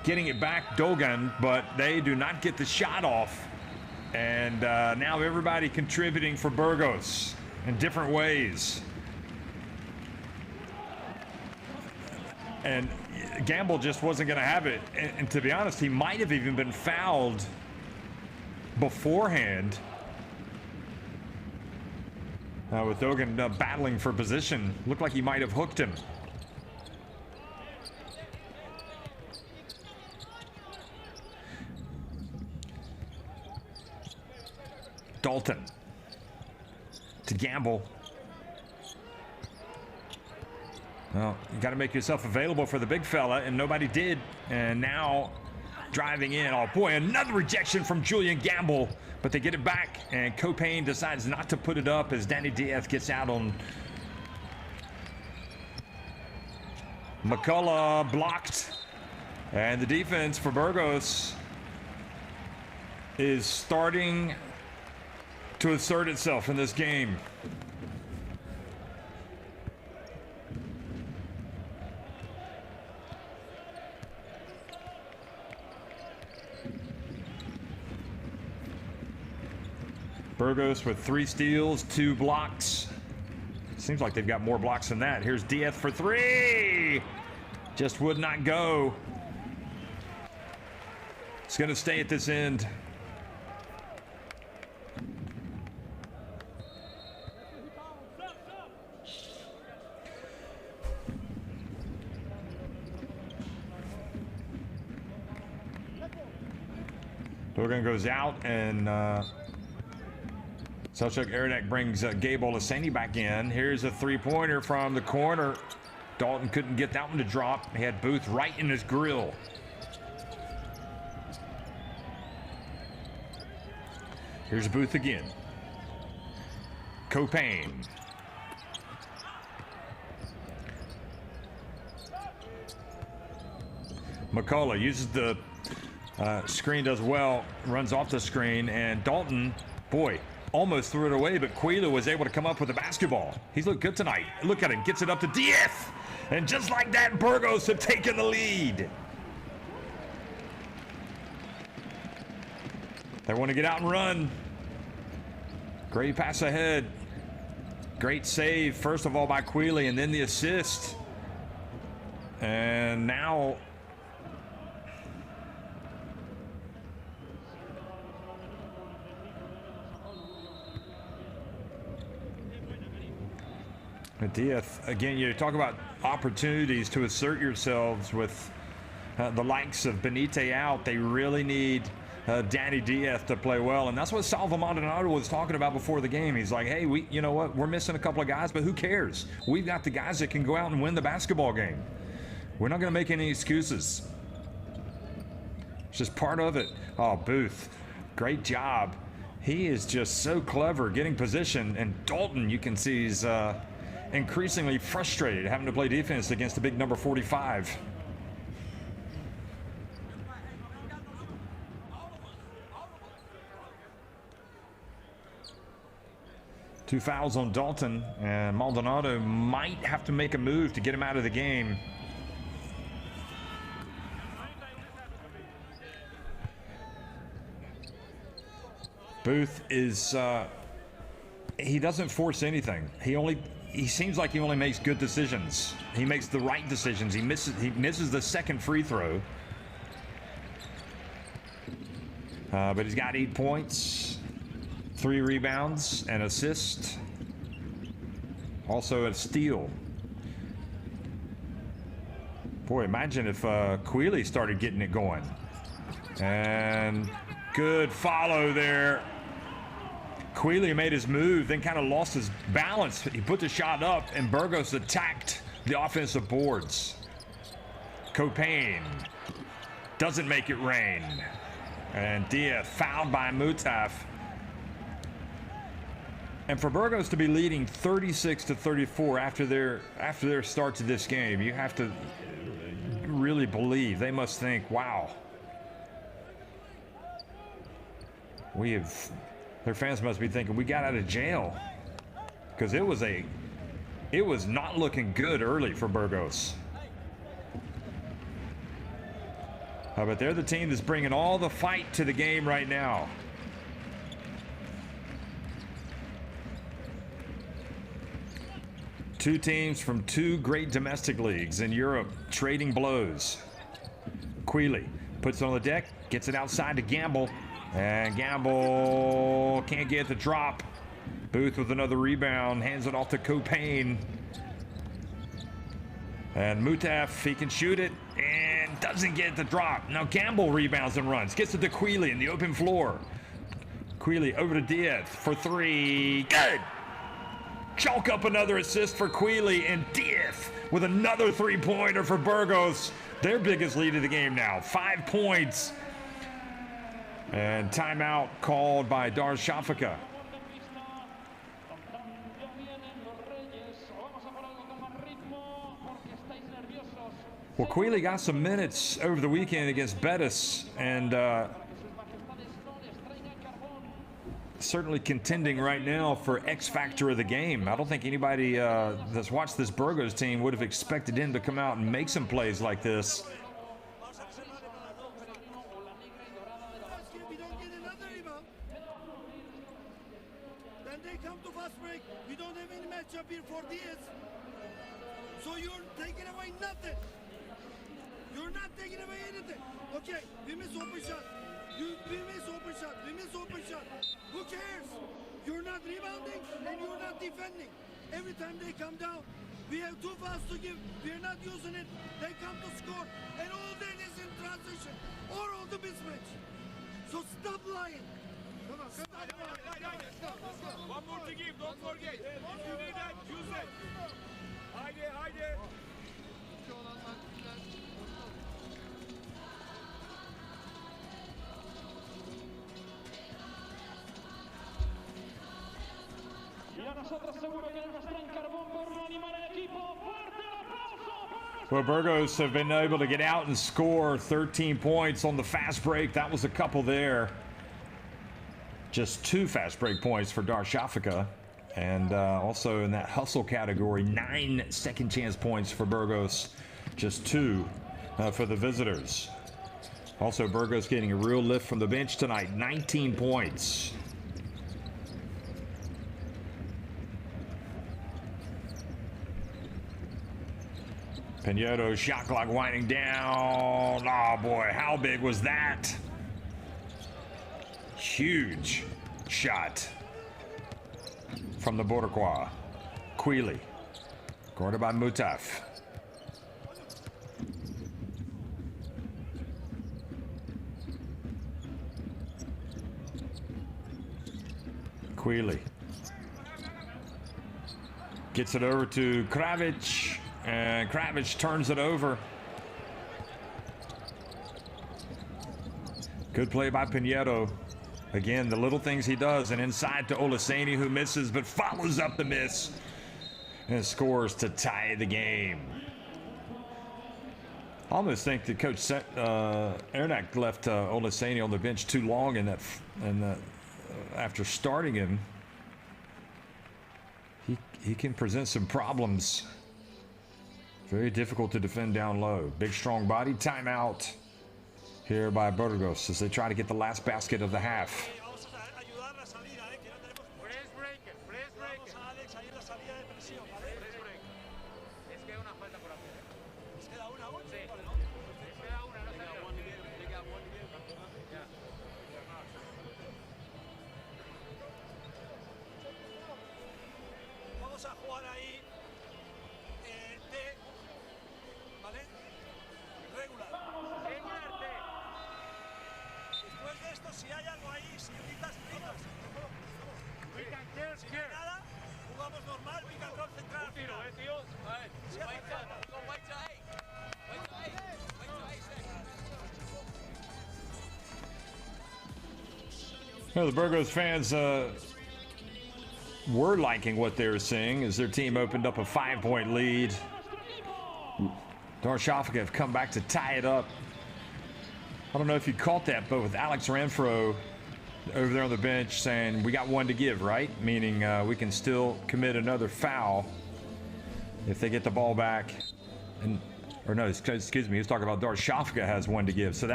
A: getting it back, Dogan, but they do not get the shot off. And now everybody contributing for Burgos in different ways. And Gamble just wasn't going to have it. And to be honest, he might have even been fouled beforehand. With Dogan battling for position. Looked like he might have hooked him. Dalton to Gamble. Well, you got to make yourself available for the big fella, and nobody did. And now driving in. Oh boy, another rejection from Julian Gamble, but they get it back, and Copain decides not to put it up as Danny Diaz gets out on McCullough, blocked. And the defense for Burgos is starting to assert itself in this game. Burgos with 3 steals, 2 blocks. Seems like they've got more blocks than that. Here's Diaz for 3. Just would not go. It's going to stay at this end. Dogan goes out, and Selchuk Hereda brings Gabe Olaseni back in. Here's a 3-pointer from the corner. Dalton couldn't get that one to drop. He had Booth right in his grill. Here's Booth again. Copain. McCullough uses the screen, does well, runs off the screen, and Dalton, boy, almost threw it away, but Quila was able to come up with the basketball. He's looked good tonight. Look at him, gets it up to Diaz, and just like that, Burgos have taken the lead. They want to get out and run. Great pass ahead. Great save, first of all by Quealy, and then the assist. And now Diaz, again, you talk about opportunities to assert yourselves with the likes of Benite out. They really need Danny Diaz to play well, and that's what Salvo Maldonado was talking about before the game. He's like, hey, you know what? We're missing a couple of guys, but who cares? We've got the guys that can go out and win the basketball game. We're not going to make any excuses. It's just part of it. Oh, Booth, great job. He is just so clever getting position, and Dalton, you can see, he's increasingly frustrated having to play defense against the big number 45. Two fouls on Dalton, and Maldonado might have to make a move to get him out of the game. Booth is, he doesn't force anything. He seems like he only makes good decisions. He makes the right decisions. He misses the second free throw. But he's got 8 points, 3 rebounds, an assist. Also a steal. Boy, imagine if Quealy started getting it going. And good follow there. Quealy made his move, then kind of lost his balance. He put the shot up, and Burgos attacked the offensive boards. Copain doesn't make it rain. And Diaz fouled by Mutaf. And for Burgos to be leading 36-34 after their start to this game, you have to really believe. They must think, wow. Their fans must be thinking, we got out of jail. Because it was not looking good early for Burgos. But they're the team that's bringing all the fight to the game right now. Two teams from two great domestic leagues in Europe trading blows. Quealy puts it on the deck, gets it outside to Gamble, and Gamble can't get the drop. Booth with another rebound, hands it off to Copain. And Mutaf, he can shoot it and doesn't get the drop. Now Gamble rebounds and runs, gets it to Quealy in the open floor. Quealy over to Diaz for three. Good! Chalk up another assist for Quealy, and Diaz with another three-pointer for Burgos. Their biggest lead of the game now, 5 points. And timeout called by Darüssafaka. Well, Quealy got some minutes over the weekend against Betis, and certainly contending right now for X factor of the game. I don't think anybody that's watched this Burgos team would have expected him to come out and make some plays like this.
B: Then they come to fast break. We don't have any matchup here for Diaz. So you're taking away nothing. You're not taking away anything. Okay, we miss open shot. We miss open shot. We miss open shot. Who cares? You're not rebounding and you're not defending. Every time they come down, we have too fast to give. We're not using it. They come to score. And all that is in transition or all the mismatch. So stop lying. Come on, come on. Let's go.
C: One more to give, don't forget. If you need that, use it. Haydi, haydi.
A: Well, Burgos have been able to get out and score 13 points on the fast break. That was a couple there. Just 2 fast break points for Darüssafaka. And also in that hustle category, 9 second chance points for Burgos. Just 2 for the visitors. Also, Burgos getting a real lift from the bench tonight. 19 points. Pinheiro shot clock winding down. Oh boy, how big was that? Huge shot from the Bordeaux. Quealy, guarded by Mutaf. Quealy gets it over to Kravic. And Kravic turns it over. Good play by Pinheiro. Again, the little things he does. And inside to Olaseni, who misses but follows up the miss and scores to tie the game. I almost think that Coach Hereda left Olaseni on the bench too long in that, after starting him. He can present some problems. Very difficult to defend down low. Big, strong body. Timeout here by Burgos as they try to get the last basket of the half. The Burgos fans were liking what they were seeing as their team opened up a 5-point lead. Darüssafaka have come back to tie it up. I don't know if you caught that, but with Alex Renfro over there on the bench saying, we got one to give, right? Meaning we can still commit another foul if they get the ball back. Or no, excuse me, he was talking about Darüssafaka has one to give. So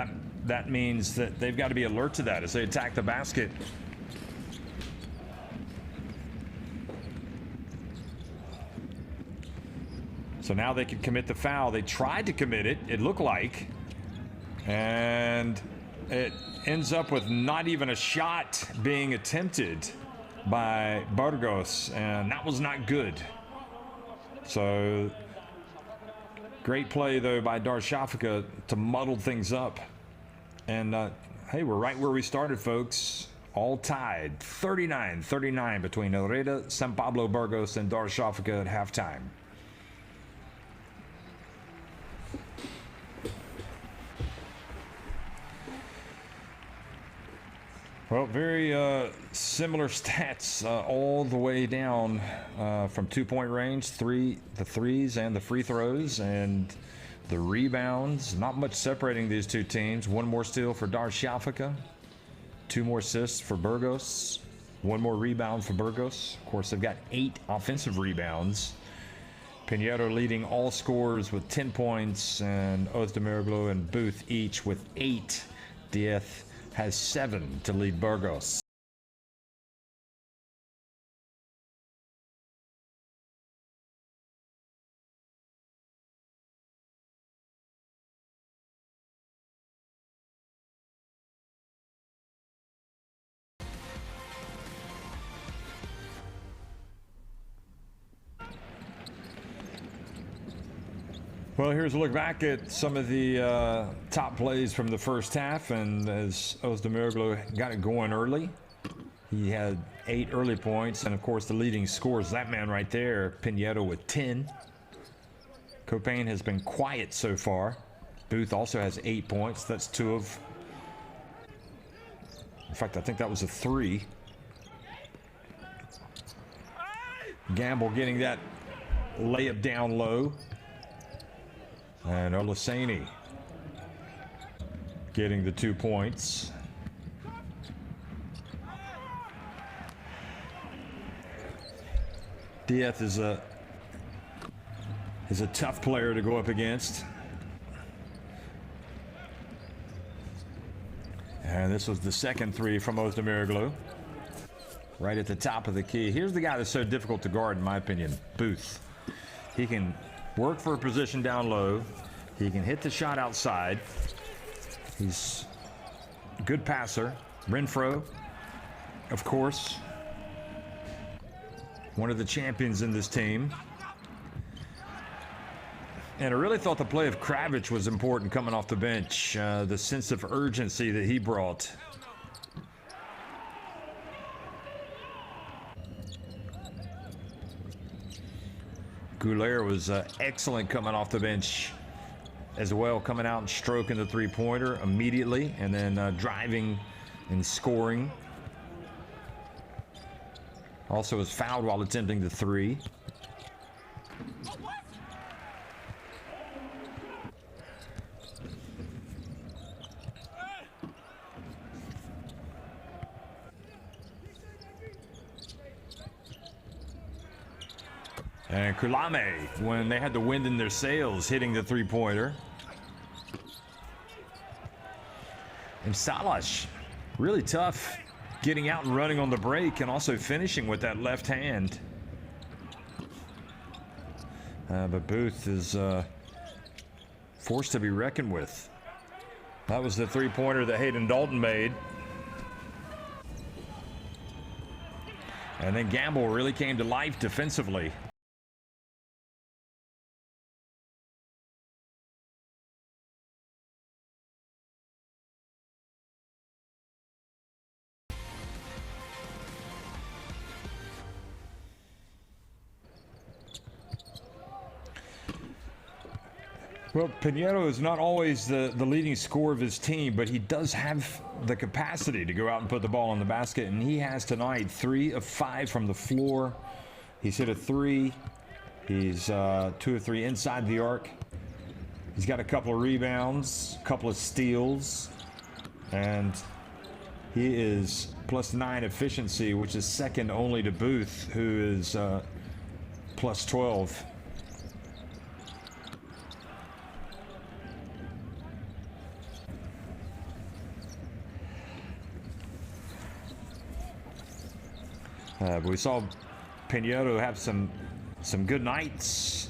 A: that means that they've got to be alert to that as they attack the basket. So now they can commit the foul. They tried to commit it, it looked like. And it ends up with not even a shot being attempted by Burgos. And that was not good. So great play, though, by Darüssafaka to muddle things up. And, hey, we're right where we started, folks. All tied. 39-39 between Hereda, San Pablo Burgos, and Darüssafaka at halftime. Well, very similar stats all the way down from two-point range, the threes and the free throws, and the rebounds. Not much separating these two teams. One more steal for Darüssafaka, 2 more assists for Burgos, 1 more rebound for Burgos. Of course, they've got 8 offensive rebounds. Pinheiro leading all scorers with 10 points, and Özdemiroglu and Booth each with 8. Dieth has 7 to lead Burgos. Well, here's a look back at some of the top plays from the first half, and as Özdemiroglu got it going early, he had 8 early points, and of course the leading scorer is that man right there, Pinheiro, with 10. Copain has been quiet so far. Booth also has 8 points. That's 2 of, in fact, I think that was a 3. Gamble getting that layup down low. And Olaseni getting the 2 points. Dieth is a tough player to go up against. And this was the second 3 from Özdemiroglu. Right at the top of the key. Here's the guy that's so difficult to guard, in my opinion, Booth. He can work for a position down low. He can hit the shot outside. He's a good passer. Renfro, of course, one of the champions in this team. And I really thought the play of Kravich was important coming off the bench. The sense of urgency that he brought. Goulier was excellent coming off the bench as well, coming out and stroking the three-pointer immediately, and then driving and scoring. Also was fouled while attempting the 3. And Kulame, when they had the wind in their sails, hitting the three-pointer. And Salas, really tough, getting out and running on the break and also finishing with that left hand. But Booth is forced to be reckoned with. That was the three-pointer that Hayden Dalton made. And then Gamble really came to life defensively. Well, Pinheiro is not always the leading scorer of his team, but he does have the capacity to go out and put the ball in the basket, and he has tonight 3 of 5 from the floor. He's hit a 3. He's 2 of 3 inside the arc. He's got a couple of rebounds, a couple of steals, and he is +9 efficiency, which is second only to Booth, who is +12. But we saw Pinheiro have some good nights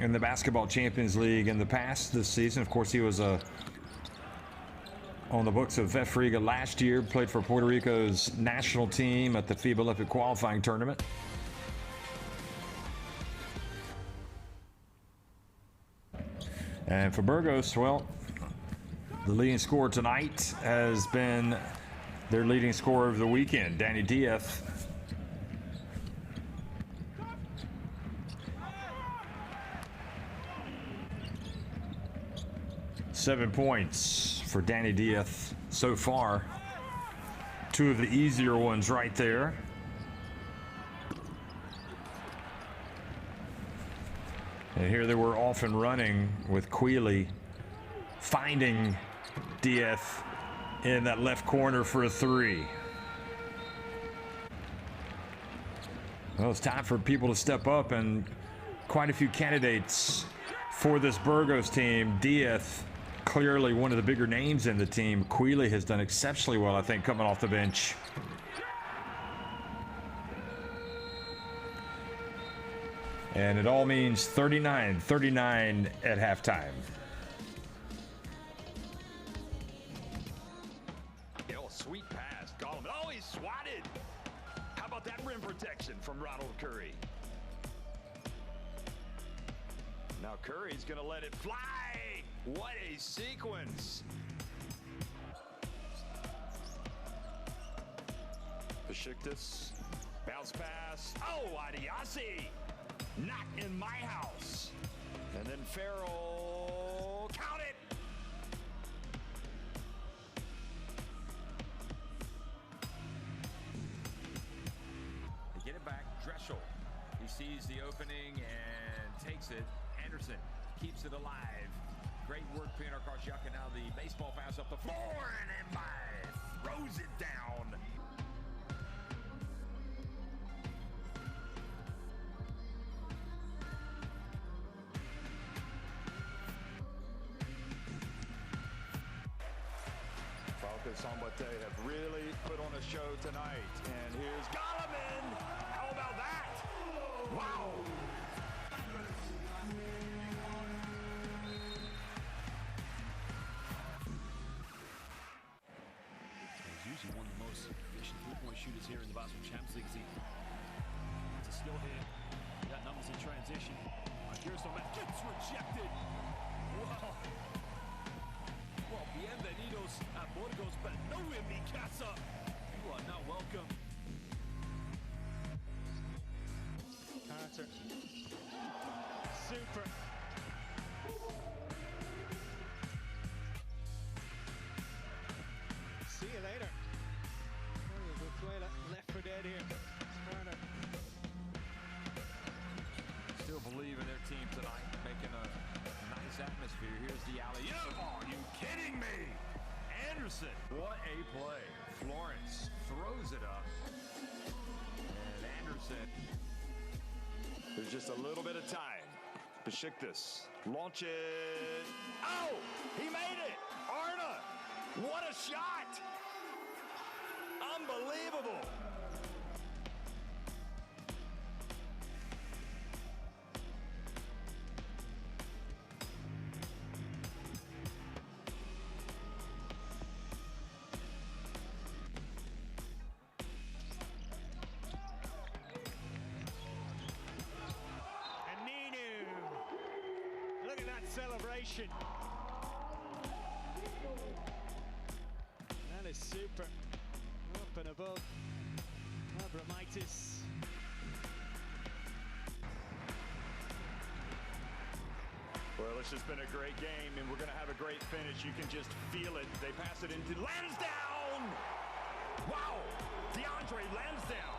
A: in the Basketball Champions League in the past this season. Of course, he was on the books of F. Riga last year, played for Puerto Rico's national team at the FIBA Olympic qualifying tournament. And for Burgos, well, the leading scorer tonight has been their leading scorer of the weekend, Danny Diaz. Seven points for Danny Diaz so far. Two of the easier ones right there. And here they were off and running with Quealy finding Diaz in that left corner for a three. Well, it's time for people to step up, and quite a few candidates for this Burgos team. Diaz, clearly one of the bigger names in the team. Quealy has done exceptionally well, I think, coming off the bench. And it all means 39-39 at halftime.
C: Oh, sweet pass, Gollum. Oh, he's swatted. How about that rim protection from Ronald Curry? Now Curry's gonna let it fly. What a sequence. Besiktas, bounce pass. Oh, Adiasi. Not in my house. And then Farrell, count it.
D: They get it back, Dressel. He sees the opening and takes it. Anderson keeps it alive. Great work playing across Yucca. Now the baseball pass up the floor, and Mbaye throws it down.
C: Sambate have really put on a show tonight. And here's Gollum. How about that? Wow.
E: He's usually one of the most efficient three-point shooters here in the Basketball Champions League. It's a skill here. He got numbers in transition. Here's the match. Gets rejected. Wow. Well, bienvenidos a Burgos, but no en mi casa. You are not welcome.
F: Carter. Super. See you later. Venezuela left for dead here. Carter.
D: Still believe in their team tonight, making a nice atmosphere. Here's the alley-oop.
C: Are you kidding me? Anderson.
D: What a play. Florence throws it up. And Anderson.
C: There's just a little bit of time. Besiktas, launch it. Oh, he made it. Arna, what a shot. Unbelievable.
F: Celebration. That is super. Up and above. Abramitis.
C: Well, it's just been a great game, and we're going to have a great finish. You can just feel it. They pass it into Lansdowne. Wow. DeAndre Lansdowne.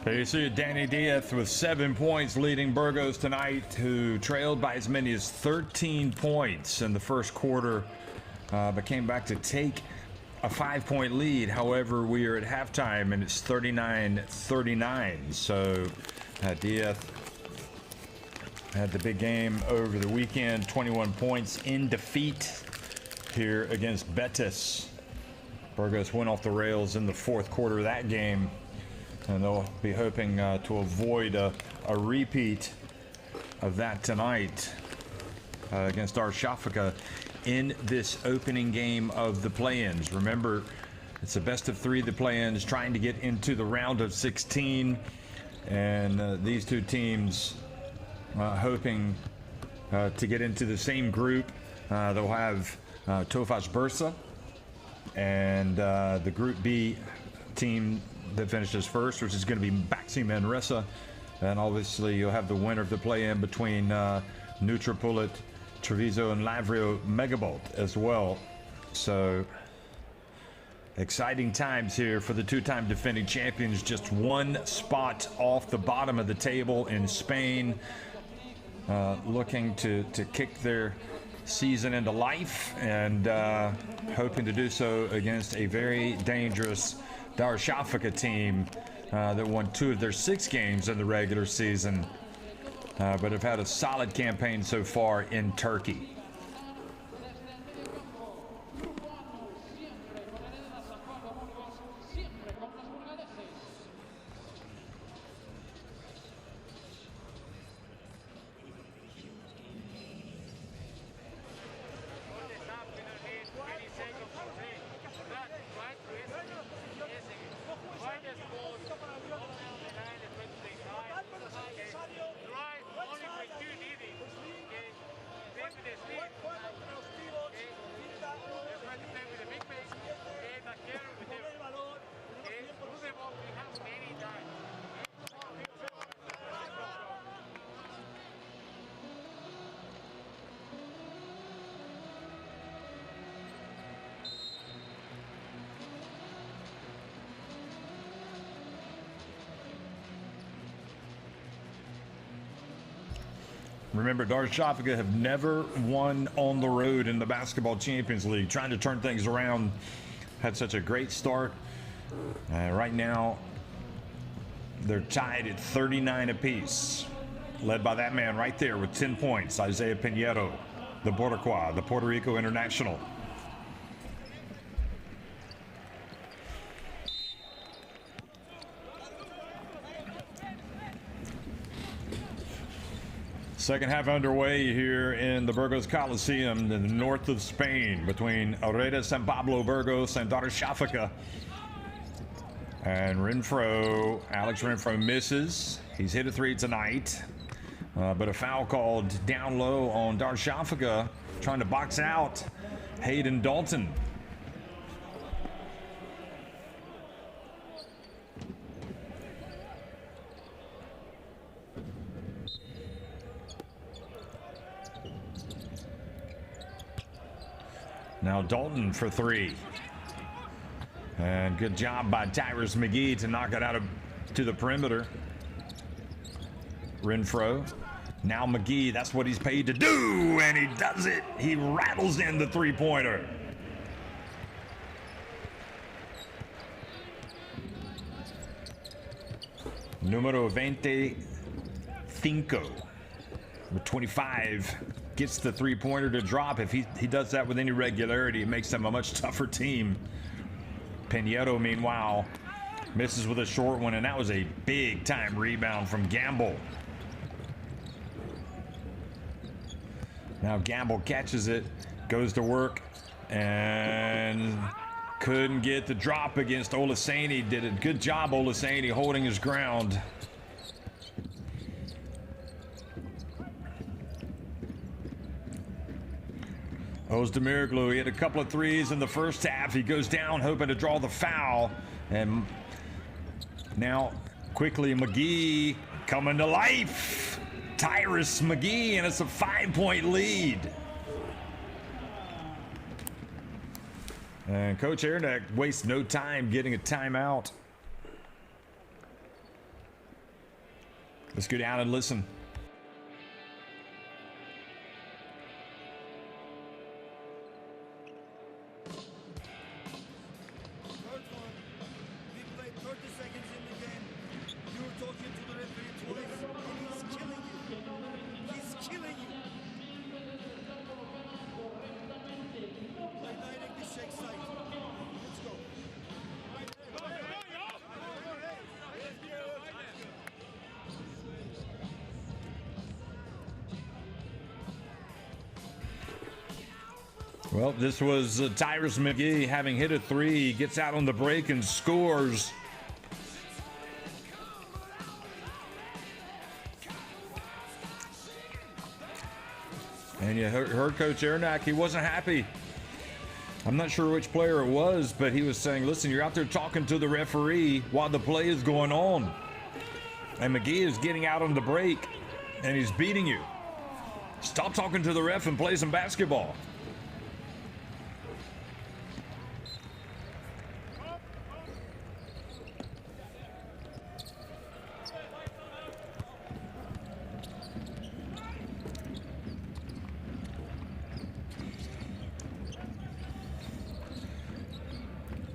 A: There you see Danny Diaz with 7 points leading Burgos tonight, who trailed by as many as 13 points in the first quarter, but came back to take a 5-point lead. However, we are at halftime and it's 39-39. So Diaz had the big game over the weekend, 21 points in defeat here against Betis. Burgos went off the rails in the fourth quarter of that game, and they'll be hoping to avoid a repeat of that tonight against Darüssafaka in this opening game of the play-ins. Remember, it's a best of 3, the play-ins, trying to get into the round of 16, and these two teams hoping to get into the same group. They'll have Tofaş Bursa and the Group B team that finishes first, which is going to be Baxi Manresa, and obviously you'll have the winner of the play-in between Nutrapolit, Treviso, and Lavrio Megabalt as well. So exciting times here for the two-time defending champions, just one spot off the bottom of the table in Spain, looking to kick their season into life, and hoping to do so against a very dangerous Darüssafaka team that won 2 of their 6 games in the regular season, but have had a solid campaign so far in Turkey. Remember, Darüssafaka have never won on the road in the Basketball Champions League, trying to turn things around. Had such a great start. Right now, they're tied at 39 apiece, led by that man right there with 10 points, Isaiah Pinheiro, the Boricua, the Puerto Rico international. Second half underway here in the Burgos Coliseum in the north of Spain between Hereda, Pablo Burgos, and Darüssafaka. And Alex Renfro misses. He's hit a 3 tonight, but a foul called down low on Darüssafaka, trying to box out Hayden Dalton. Now Dalton for 3. And good job by Tyrus McGee to knock it out to the perimeter. Renfro. Now McGee, that's what he's paid to do, and he does it. He rattles in the 3-pointer. Numero 25 with 25. Gets the 3-pointer to drop. If he does that with any regularity, it makes them a much tougher team. Pinheiro, meanwhile, misses with a short one, and that was a big-time rebound from Gamble. Now Gamble catches it, goes to work, and couldn't get the drop against Olaseni. Did a good job, Olaseni, holding his ground. Ozdemiroglu, he had a couple of 3s in the first half. He goes down hoping to draw the foul. And now quickly McGee coming to life. Tyrus McGee, and it's a 5-point lead. And Coach Hereda wastes no time getting a timeout. Let's go down and listen.
B: Third one, we played 30 seconds in the game. You were talking to the referee twice, and he's killing you. He's killing you. Play directly shake side. Let's go.
A: Well, this was Tyrus McGee having hit a three. He gets out on the break and scores. And you heard Coach Ernak, he wasn't happy. I'm not sure which player it was, but he was saying, listen, you're out there talking to the referee while the play is going on. And McGee is getting out on the break, and he's beating you. Stop talking to the ref and play some basketball.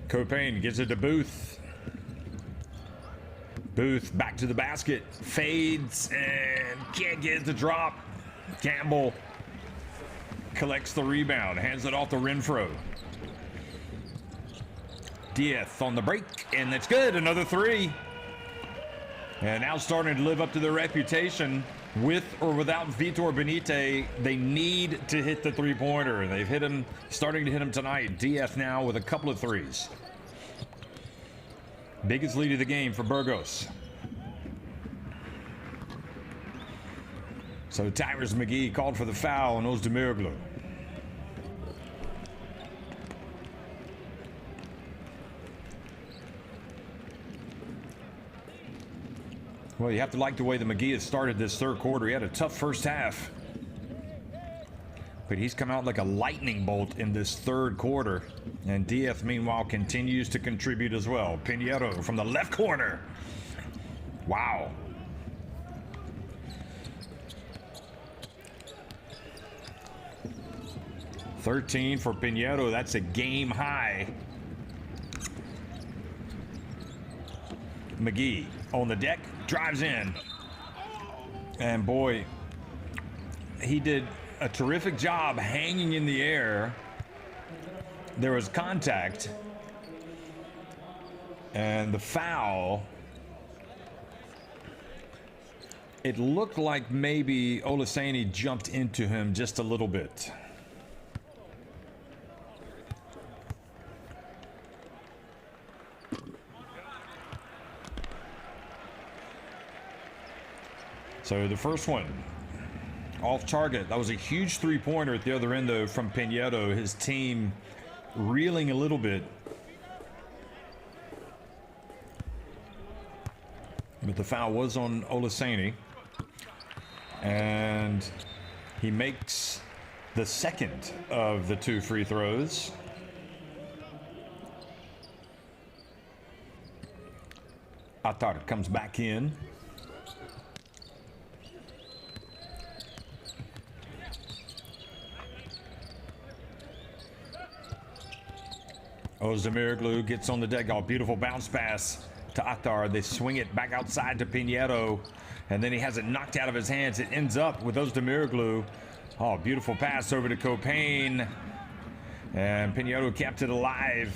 A: Copain gives it to Booth. Booth back to the basket. Fades and can't get it to drop. Campbell collects the rebound. Hands it off to Renfro. Diaz on the break. And that's good. Another three. And now starting to live up to their reputation. With or without Vitor Benite, they need to hit the three-pointer. They've hit him, starting to hit him tonight. Diaz now with a couple of threes. Biggest lead of the game for Burgos. So Tyrus McGee called for the foul on Ozdemiroglu. Well, you have to like the way that McGee has started this third quarter. He had a tough first half. But he's come out like a lightning bolt in this third quarter. And Diaz, meanwhile, continues to contribute as well. Pinheiro from the left corner. Wow. $13 for Pinheiro. That's a game high. McGee on the deck, drives in. And boy, he did a terrific job hanging in the air. There was contact. And the foul, it looked like maybe Olaseni jumped into him just a little bit. So the first one, off target. That was a huge three-pointer at the other end, though, from Pinheiro. His team reeling a little bit. But the foul was on Olaseni. And he makes the second of the two free throws. Attar comes back in. Ozdemiroglu gets on the deck. Oh, beautiful bounce pass to Attar. They swing it back outside to Pinheiro, and then he has it knocked out of his hands. It ends up with Ozdemiroglu. Oh, beautiful pass over to Copain, and Pinheiro kept it alive.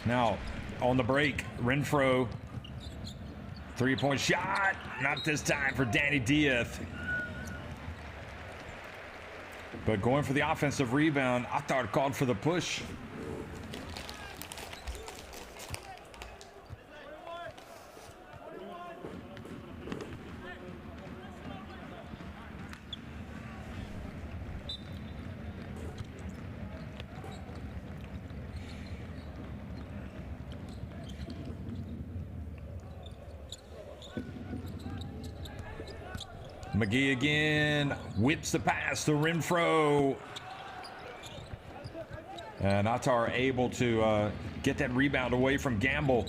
A: Now, on the break, Renfro. Three-point shot. Not this time for Danny Diaz. But going for the offensive rebound, Attar called for the push. McGee again, whips the pass to Renfro. And Attar able to get that rebound away from Gamble.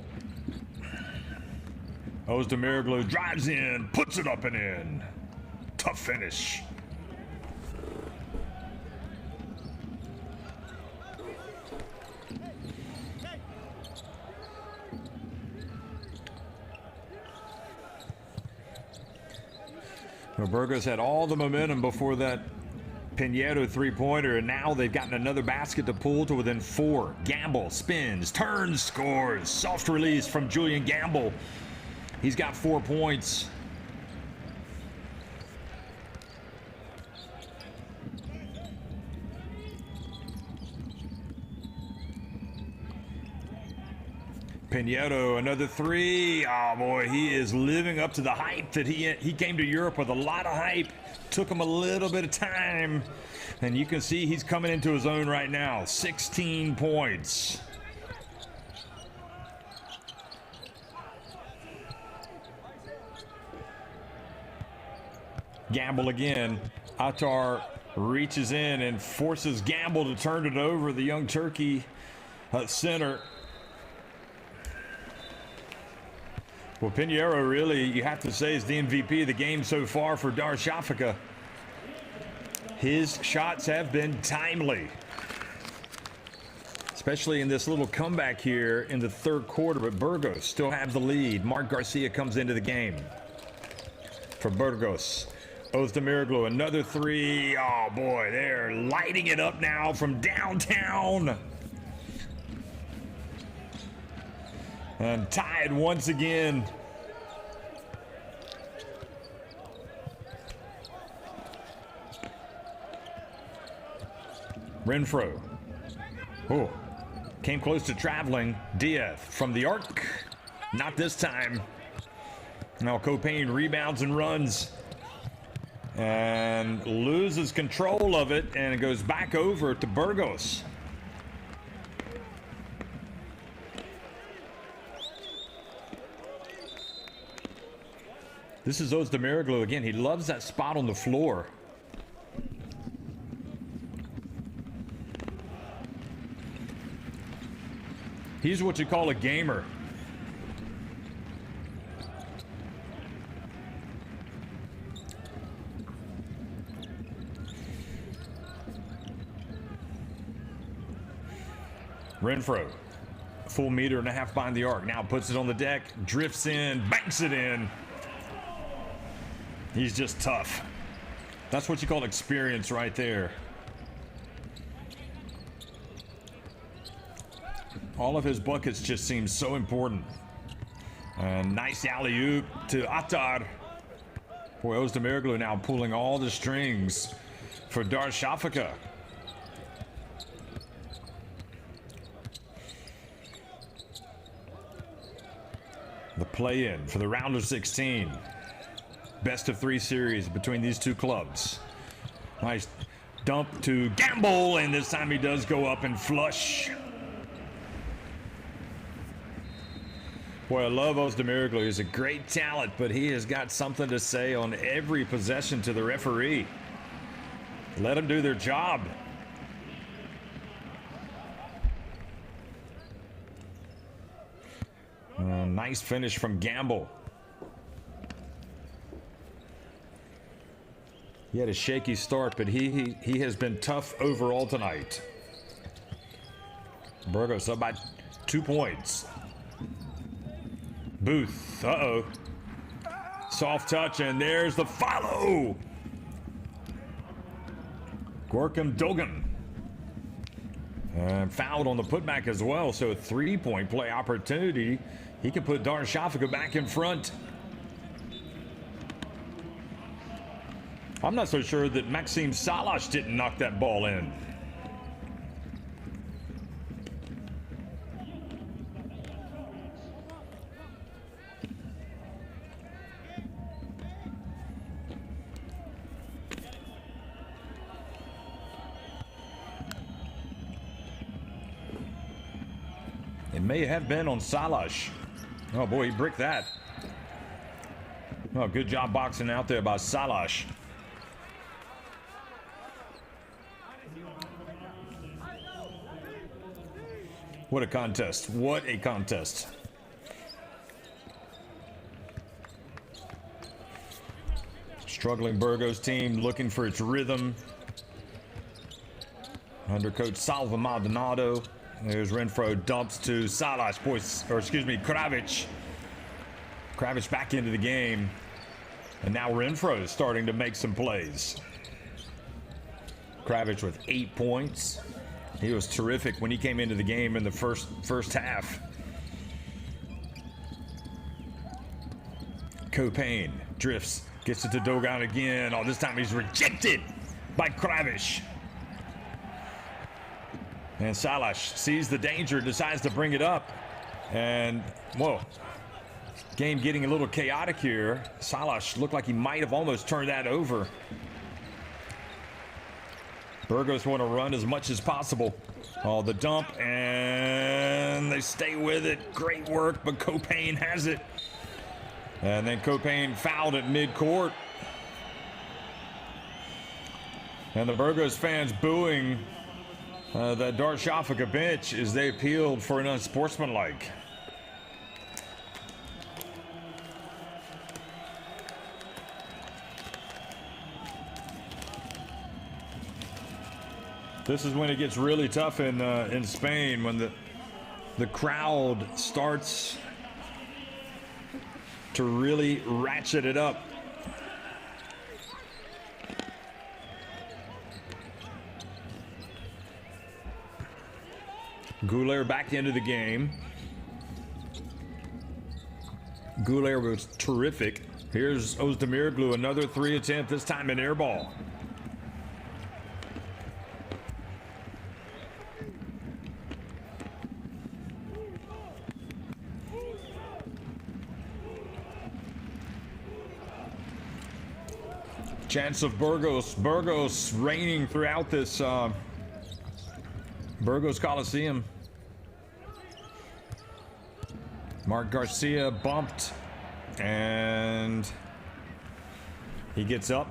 A: Özdemiroglu drives in, puts it up and in. Tough finish. Well, Burgos had all the momentum before that Pinheiro three-pointer, and now they've gotten another basket to pull to within 4. Gamble spins, turns, scores. Soft release from Julian Gamble. He's got 4 points. Pinheiro, another 3. Oh boy, he is living up to the hype that he came to Europe with a lot of hype. Took him a little bit of time, and you can see he's coming into his own right now. 16 points. Gamble again. Attar reaches in and forces Gamble to turn it over. The young Turkey center. Well, Pinheiro really, you have to say, is the MVP of the game so far for Darüssafaka. His shots have been timely, especially in this little comeback here in the third quarter. But Burgos still have the lead. Mark Garcia comes into the game for Burgos. Özdemiroglu, another 3. Oh boy, they're lighting it up now from downtown. And tied once again. Renfro. Oh, came close to traveling. Diaz from the arc. Not this time. Now Copain rebounds and runs. And loses control of it, and it goes back over to Burgos. This is Özdemiroglu again. He loves that spot on the floor. He's what you call a gamer. Renfro, full 1.5 meters behind the arc. Now puts it on the deck, drifts in, banks it in. He's just tough. That's what you call experience right there. All of his buckets just seem so important. And nice alley-oop to Attar. Boy, Özdemiroglu now pulling all the strings for Darüssafaka. The play-in for the round of 16. Best of 3 series between these two clubs. Nice dump to Gamble, and this time he does go up and flush. Boy, I love Özdemiroglu. He's a great talent, but he has got something to say on every possession to the referee. Let them do their job. Nice finish from Gamble. He had a shaky start, but he has been tough overall tonight. Burgos up by 2 points. Booth, uh-oh. Soft touch, and there's the follow. Gorkum Dogan. Fouled on the putback as well, so a 3-point play opportunity. He can put Darüssafaka back in front. I'm not so sure that Maxim Salash didn't knock that ball in. It may have been on Salash. Oh boy, he bricked that. Oh, good job boxing out there by Salash. What a contest. What a contest. Struggling Burgos team looking for its rhythm. Under coach Salva Maldonado. There's Renfro, dumps to Salas, Kravic. Kravic back into the game. And now Renfro is starting to make some plays. Kravic with 8 points. He was terrific when he came into the game in the first half. Copain drifts, gets it to Dogan again. Oh, this time he's rejected by Kravic. And Salas sees the danger, decides to bring it up. And, whoa, game getting a little chaotic here. Salas looked like he might have almost turned that over. Burgos want to run as much as possible. Oh, the dump, and they stay with it. Great work, but Copain has it. And then Copain fouled at midcourt. And the Burgos fans booing the Darüssafaka bench as they appealed for an unsportsmanlike. This is when it gets really tough in Spain, when the crowd starts to really ratchet it up. Gouler back into the game. Gouler was terrific. Here's Özdemiroglu, another 3 attempt, this time an air ball. Chance of Burgos reigning throughout this Burgos Coliseum. Mark Garcia bumped, and he gets up.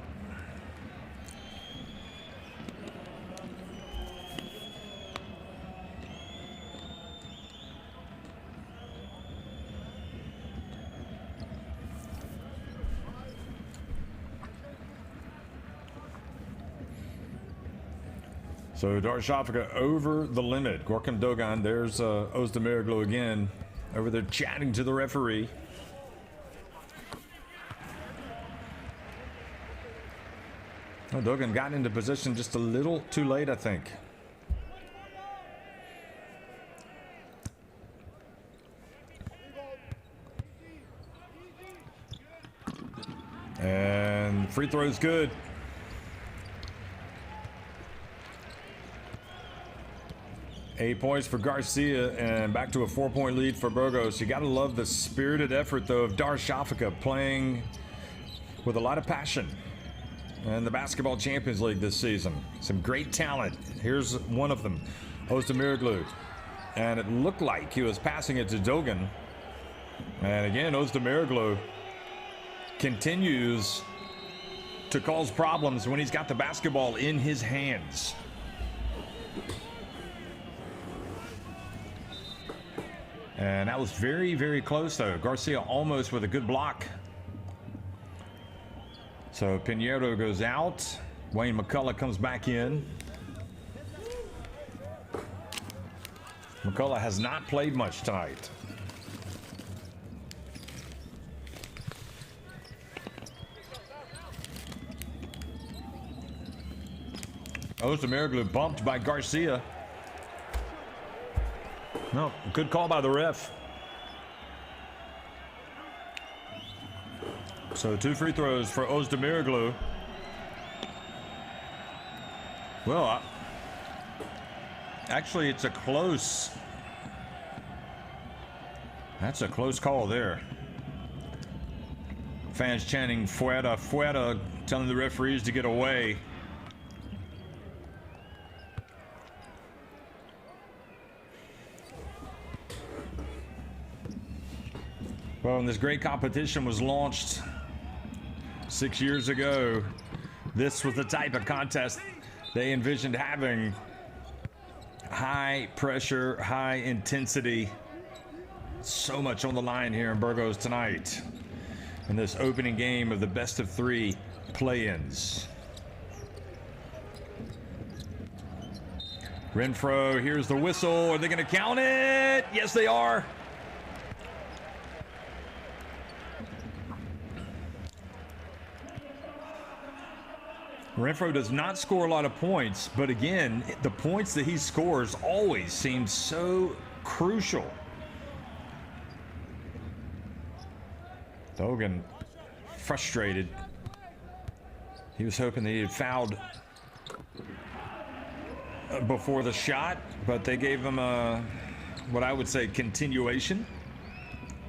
A: So Darüssafaka over the limit. Gorkem Dogan, there's Özdemiroglu again over there chatting to the referee. Oh, Dogan got into position just a little too late, I think. And free throw's good. Eight points for Garcia, and back to a 4-point lead for Burgos. You got to love the spirited effort, though, of Darüssafaka playing with a lot of passion in the Basketball Champions League this season. Some great talent. Here's one of them, Özdemiroglu. And it looked like he was passing it to Dogan. And again, Özdemiroglu continues to cause problems when he's got the basketball in his hands. And that was very, very close, though. Garcia almost with a good block. So Pinheiro goes out. Wayne McCullough comes back in. McCullough has not played much tonight. Özdemiroglu bumped by Garcia. No, good call by the ref. So 2 free throws for Özdemiroglu. Well, actually, it's a close. That's a close call there. Fans chanting "Fuera, fuera," telling the referees to get away. Well, when this great competition was launched 6 years ago, this was the type of contest they envisioned having. High pressure, high intensity. So much on the line here in Burgos tonight. in this opening game of the best of 3 play-ins. Renfro, here's the whistle. Are they going to count it? Yes, they are. Renfro does not score a lot of points, but again, the points that he scores always seem so crucial. Dogan frustrated. He was hoping that he had fouled before the shot, but they gave him a, what I would say, continuation.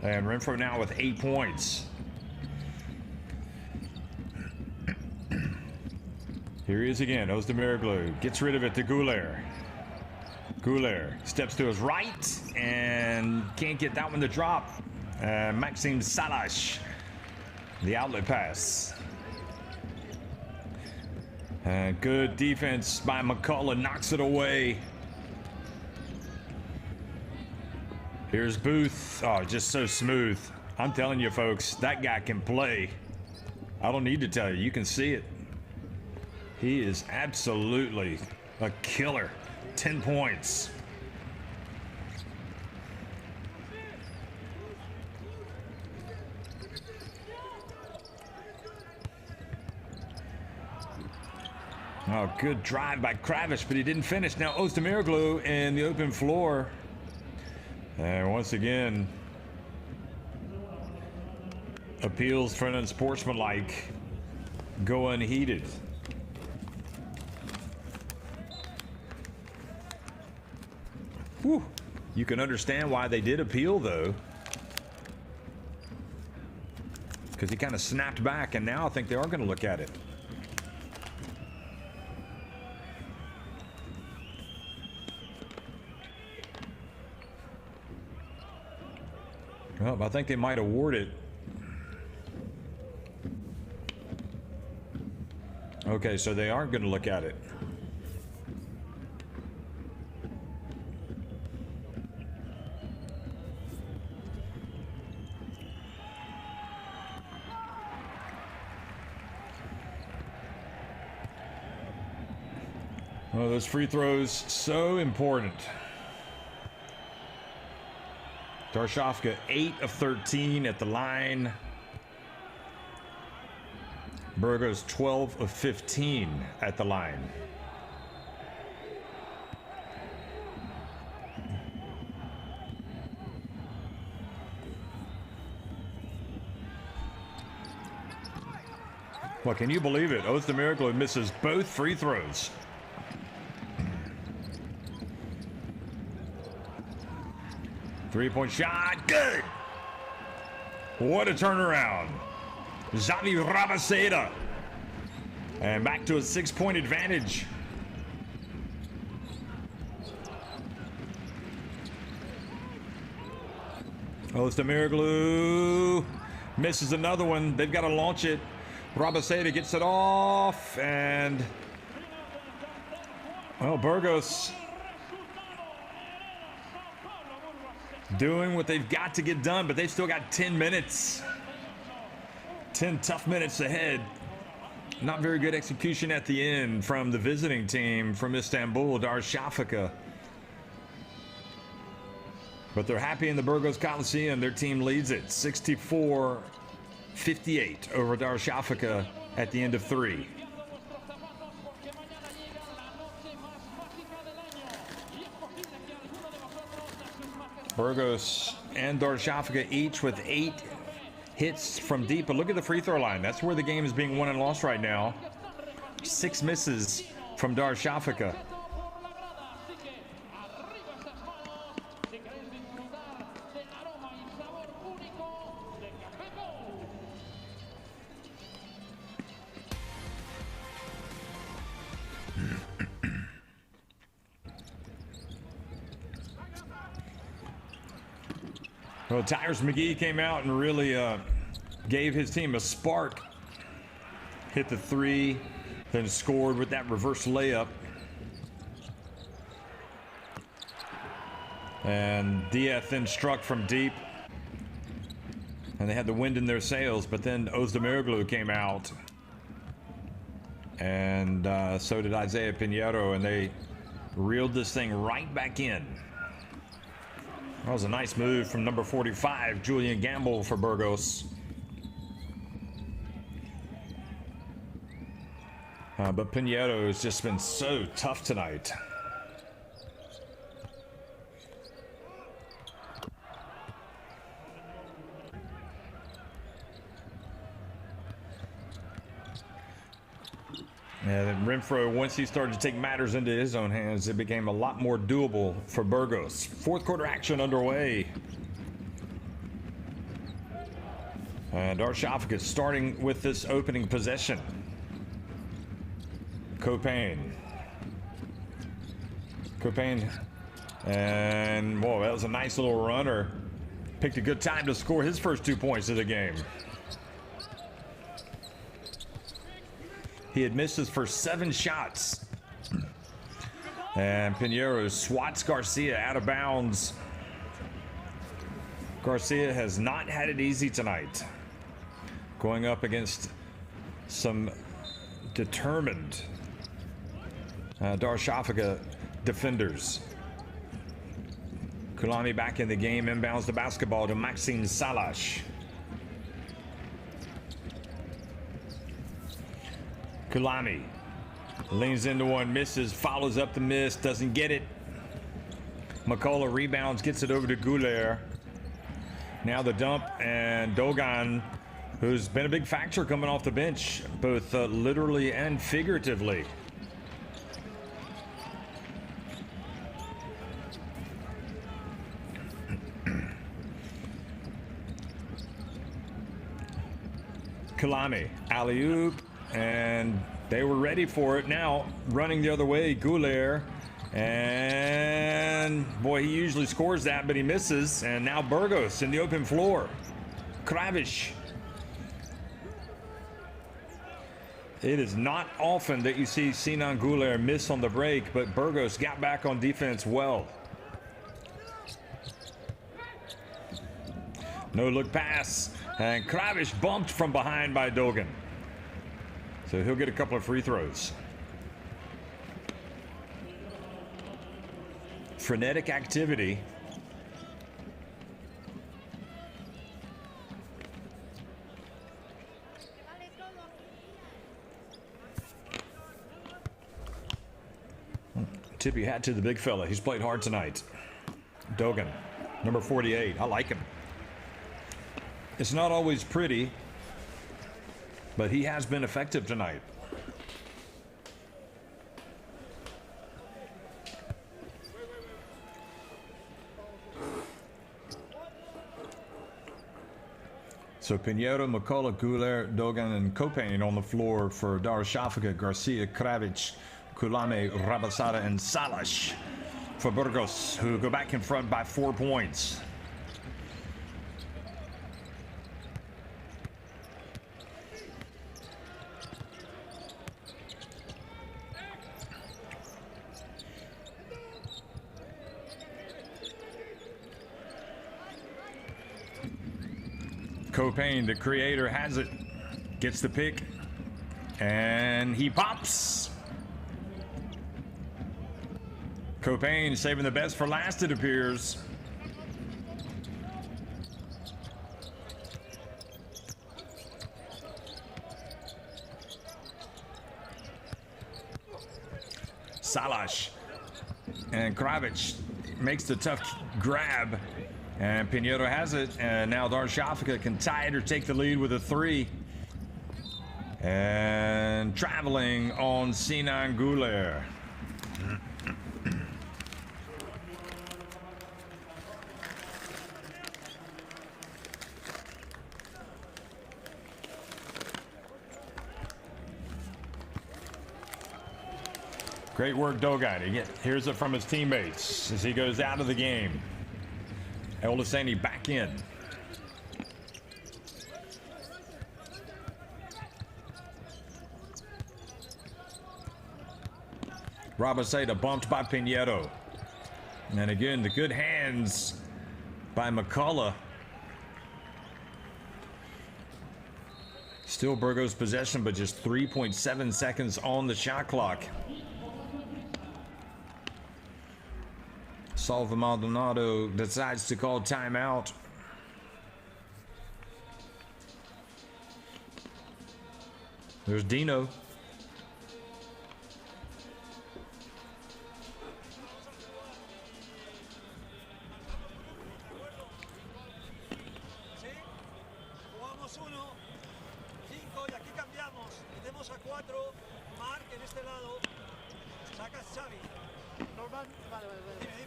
A: And Renfro now with 8 points. Here he is again. Özdemiroglu gets rid of it to Gouler. Gouler steps to his right and can't get that one to drop. Maxim Salash, the outlet pass. Good defense by McCullough, knocks it away. Here's Booth. Oh, just so smooth. I'm telling you, folks, that guy can play. I don't need to tell you. You can see it. He is absolutely a killer. 10 points. Oh, good drive by Kravish, but he didn't finish. Now Özdemiroglu in the open floor. And once again, appeals for an unsportsmanlike go unheeded. Whew. You can understand why they did appeal, though, because he kind of snapped back, and now I think they are going to look at it. Well, I think they might award it. Okay, so they aren't going to look at it. Oh, those free throws, so important. Darüssafaka, 8 of 13 at the line. Burgos, 12 of 15 at the line. Well, can you believe it? Özdemiroglu misses both free throws. Three-point shot, good! What a turnaround. Xavi Rabaseda. And back to a 6-point advantage. Özdemiroglu misses another one. They've got to launch it. Rabaseda gets it off, and well, Burgos doing what they've got to get done, but they've still got 10 minutes. 10 tough minutes ahead. Not very good execution at the end from the visiting team from Istanbul, Darüssafaka. But they're happy in the Burgos Coliseum. Their team leads it 64-58 over Darüssafaka at the end of 3. Burgos and Darüssafaka each with 8 hits from deep. But look at the free throw line. That's where the game is being won and lost right now. 6 misses from Darüssafaka. Well, Tyrese McGee came out and really gave his team a spark. Hit the 3, then scored with that reverse layup. And Diaz then struck from deep. and they had the wind in their sails, but then Özdemiroglu came out, and so did Isaiah Pinheiro, and they reeled this thing right back in. That was a nice move from number 45, Julian Gamble, for Burgos. But Pinheiro has just been so tough tonight. Yeah, Renfro, once he started to take matters into his own hands, it became a lot more doable for Burgos. Fourth quarter action underway. And Darüssafaka starting with this opening possession. Copain, and whoa, that was a nice little runner. Picked a good time to score his first 2 points of the game. He had missed his first 7 shots. And Pinheiro swats Garcia out of bounds. Garcia has not had it easy tonight, going up against some determined Darüssafaka defenders. Kulami back in the game, inbounds the basketball to Maxime Salas. Kulami leans into one, misses, follows up the miss, doesn't get it. McCullough rebounds, gets it over to Gouler. Now the dump, and Dogan, who's been a big factor coming off the bench, both literally and figuratively. Kulami, alley-oop, and they were ready for it. Now running the other way, Gouler, and boy, he usually scores that, but he misses. And now Burgos in the open floor. Kravish. It is not often that you see Sinan Gouler miss on the break, but Burgos got back on defense well. No look pass, and Kravish bumped from behind by Dogan. So he'll get a couple of free throws. Frenetic activity. Tip your hat to the big fella. He's played hard tonight. Dogan, number 48. I like him. It's not always pretty, but he has been effective tonight. So Pinheiro, McCullough, Gouler, Dogan, and Copain on the floor for Darüssafaka, Garcia, Kravic, Kulame, Rabasada, and Salas for Burgos, who go back in front by 4 points. Copain, the creator, has it. Gets the pick. And he pops. Copain saving the best for last, it appears. Salas. And Kravic makes the tough grab. And Pinheiro has it, and now Darüssafaka can tie it or take the lead with a 3. And traveling on Sinan Gouler. Great work, Dogan. He hears it from his teammates as he goes out of the game. Elisani back in. Rabasada bumped by Pinheiro. And again, the good hands by McCullough. Still Burgos possession, but just 3.7 seconds on the shot clock. Salva Maldonado decides to call timeout. There's Dino.
B: Jugamos 1, 5 y aquí cambiamos. Metemos a 4. Marc en este lado. Sacas Xavi.
F: Normal. Vale.
B: Dime.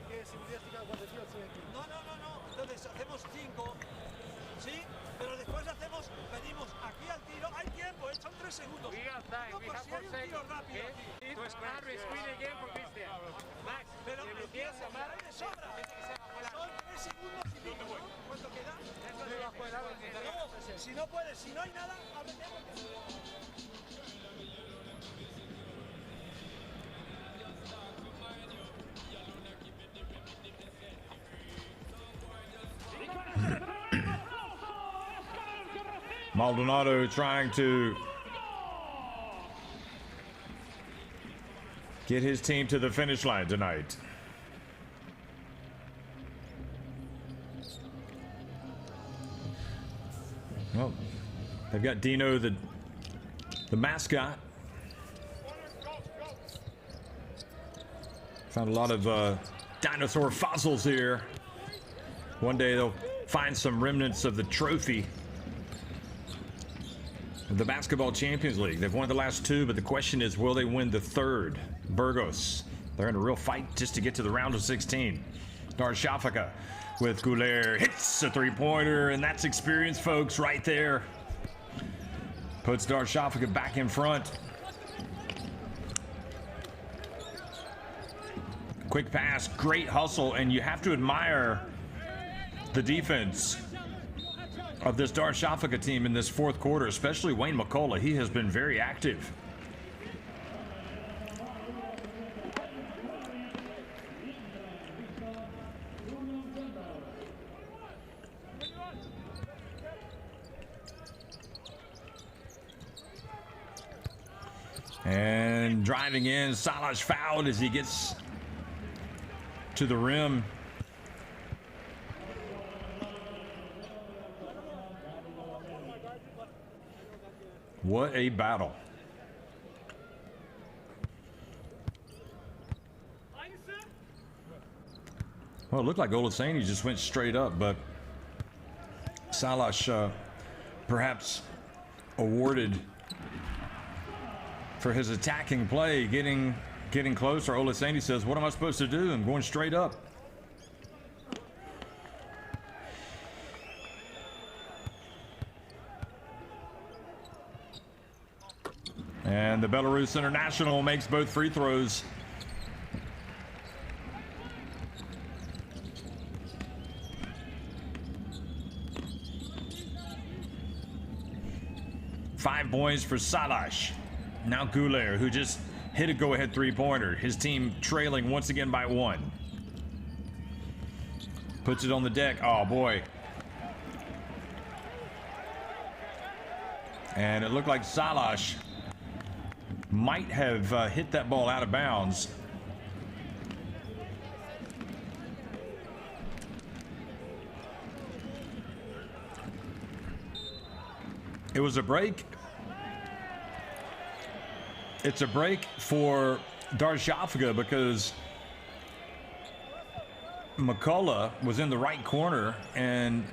F: Que si hubieras tirado 4 tiros, estoy aquí.
B: No. Entonces hacemos 5. Sí, pero después hacemos, venimos aquí al tiro. Hay tiempo, son 3 segundos.
G: We have time.
B: No,
G: We
B: pues
G: have
B: si
G: 4
B: hay un tiro
G: seconds.
B: rápido
G: Okay?
B: aquí.
G: To start with screen again for Christian. Max,
B: Pero
G: si lo
B: empieza,
G: quieres tomar,
B: hay de sobra. Son 3 segundos y pico, ¿no? ¿Cuánto queda? No, si no puedes, si no hay nada, ábrete porque...
A: Maldonado trying to get his team to the finish line tonight. Well, they've got Dino, the mascot. Found a lot of dinosaur fossils here. One day they'll find some remnants of the trophy of the Basketball Champions League. They've won the last 2, but the question is, will they win the 3rd? Burgos, they're in a real fight just to get to the round of 16. Darüssafaka with Goulet hits a 3-pointer, and that's experience, folks, right there. Puts Darüssafaka back in front. Quick pass, great hustle, and you have to admire the defense of this Darüssafaka team in this 4th quarter, especially Wayne McCullough. He has been very active. And driving in, Salas fouled as he gets to the rim. What a battle. Well, it looked like Olaseni just went straight up, but Salas perhaps awarded for his attacking play, getting closer. Olaseni says, what am I supposed to do? I'm going straight up. And the Belarus international makes both free throws. Five points for Salas. Now Goulet, who just hit a go-ahead 3-pointer. His team trailing once again by 1. Puts it on the deck. Oh, boy. And it looked like Salas might have hit that ball out of bounds. It was a break. It's a break for Darüssafaka because McCullough was in the right corner and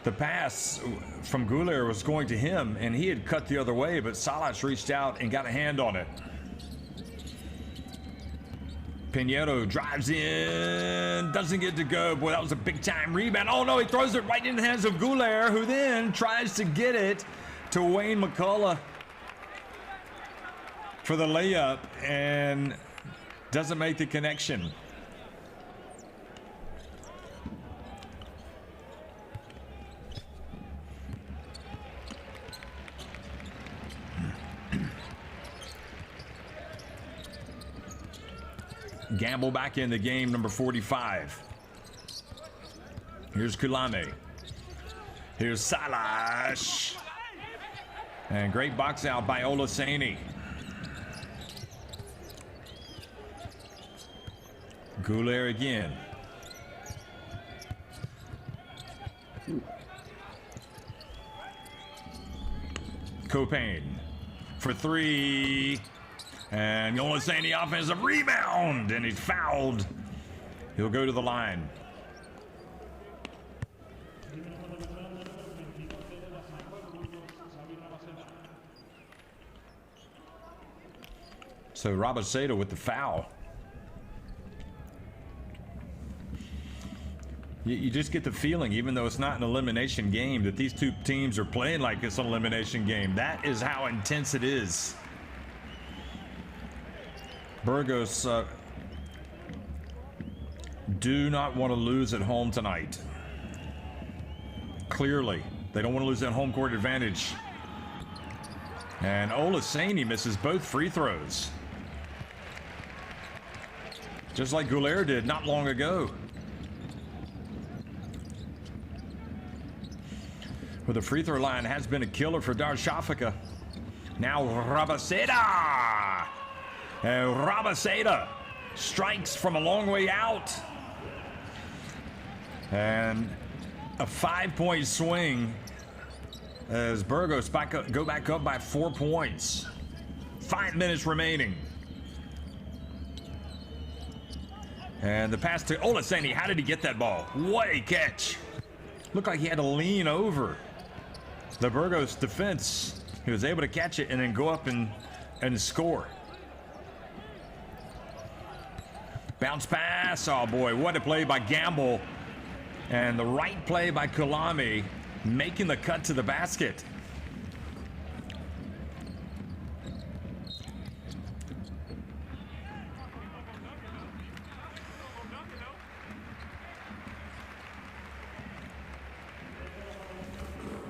A: the pass from Goulet was going to him, and he had cut the other way, but Salas reached out and got a hand on it. Pinheiro drives in, doesn't get to go. Boy, that was a big-time rebound. Oh, no, he throws it right in the hands of Goulet, who then tries to get it to Wayne McCullough for the layup and doesn't make the connection. Gamble back in the game, number 45. Here's Kulame. Here's Salas. And great box out by Olaseni. Goulet again. Copain for three. And Olaseni offensive rebound. And he's fouled. He'll go to the line. So Rabaseda with the foul. You just get the feeling, even though it's not an elimination game, that these two teams are playing like it's an elimination game. That is how intense it is. Burgos do not want to lose at home tonight. Clearly, they don't want to lose that home court advantage. And Olaseni misses both free throws. Just like Goulet did not long ago. Well, the free throw line has been a killer for Darüssafaka. Now Rabaseda. And Rabaseda strikes from a long way out. And a 5-point swing as Burgos go back up by 4 points. 5 minutes remaining. And the pass to Olaseni. How did he get that ball? What a catch. Looked like he had to lean over the Burgos defense. He was able to catch it and then go up and score. Bounce pass. Oh boy, what a play by Gamble. And the right play by Kalami, making the cut to the basket.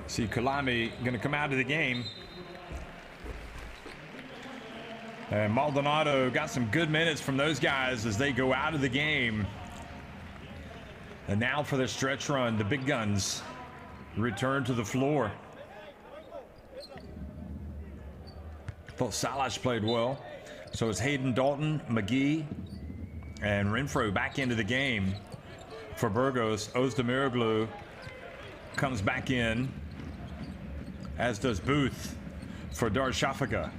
A: See Kalami going to come out of the game. And Maldonado got some good minutes from those guys as they go out of the game. And now for the stretch run, the big guns return to the floor. Thought Salash played well. So it's Hayden Dalton, McGee, and Renfro back into the game for Burgos. Ozdemiroglu comes back in, as does Booth for Darüssafaka.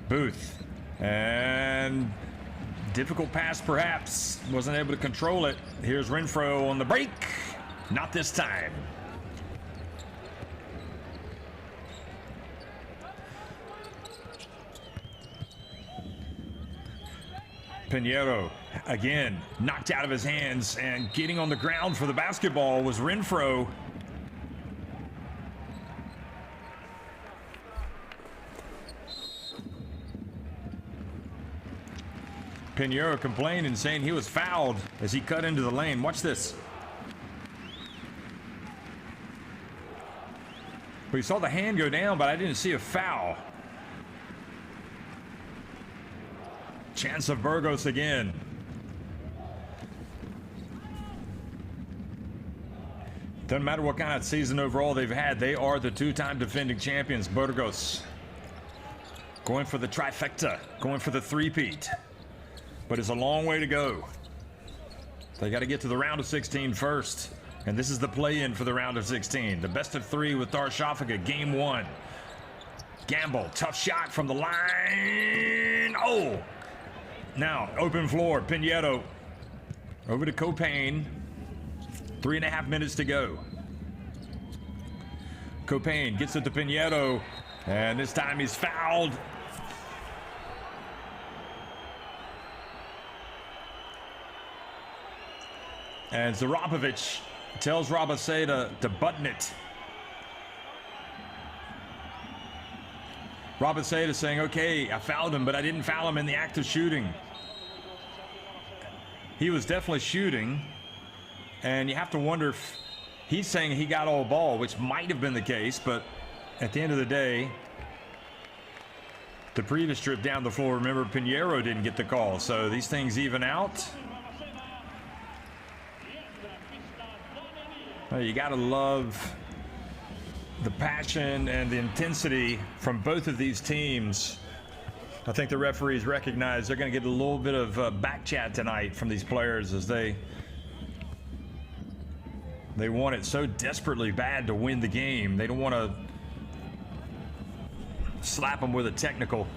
A: Booth, and difficult pass perhaps, wasn't able to control it. Here's Renfro on the break, not this time. Pinheiro again knocked out of his hands, and getting on the ground for the basketball was Renfro. Pinheiro complaining, saying he was fouled as he cut into the lane. Watch this. We saw the hand go down, but I didn't see a foul. Chance of Burgos again. Doesn't matter what kind of season overall they've had, they are the two-time defending champions, Burgos. Going for the trifecta, going for the three-peat. But it's a long way to go. They got to get to the round of 16 first. And this is the play-in for the round of 16. The best of three with Darüssafaka, game one. Gamble, tough shot from the line. Oh! Now, open floor, Pinheiro. Over to Copain. 3.5 minutes to go. Copain gets it to Pinheiro. And this time he's fouled. And Zarapovic tells Rabaseda to button it. Rabaseda saying, okay, I fouled him, but I didn't foul him in the act of shooting. He was definitely shooting, and you have to wonder if he's saying he got all ball, which might have been the case, but at the end of the day, the previous trip down the floor, remember, Pinheiro didn't get the call, so these things even out. Well, you gotta love the passion and the intensity from both of these teams, I think the referees recognize they're going to get a little bit of back chat tonight from these players as they want it so desperately bad to win the game. They don't want to slap them with a technical.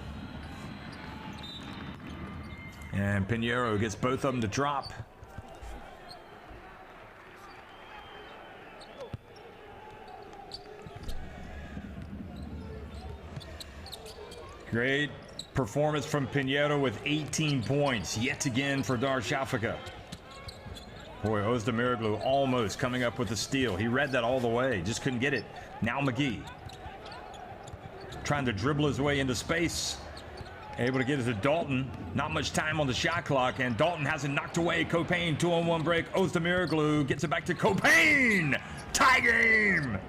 A: And Pinheiro gets both of them to drop. Great performance from Pinheiro with 18 points yet again for Darüssafaka. Boy, Özdemiroglu almost coming up with a steal. He read that all the way, just couldn't get it. Now McGee trying to dribble his way into space. Able to get it to Dalton. Not much time on the shot clock, and Dalton has it knocked away. Copain, 2-on-1 break. Özdemiroglu gets it back to Copain. Tie game.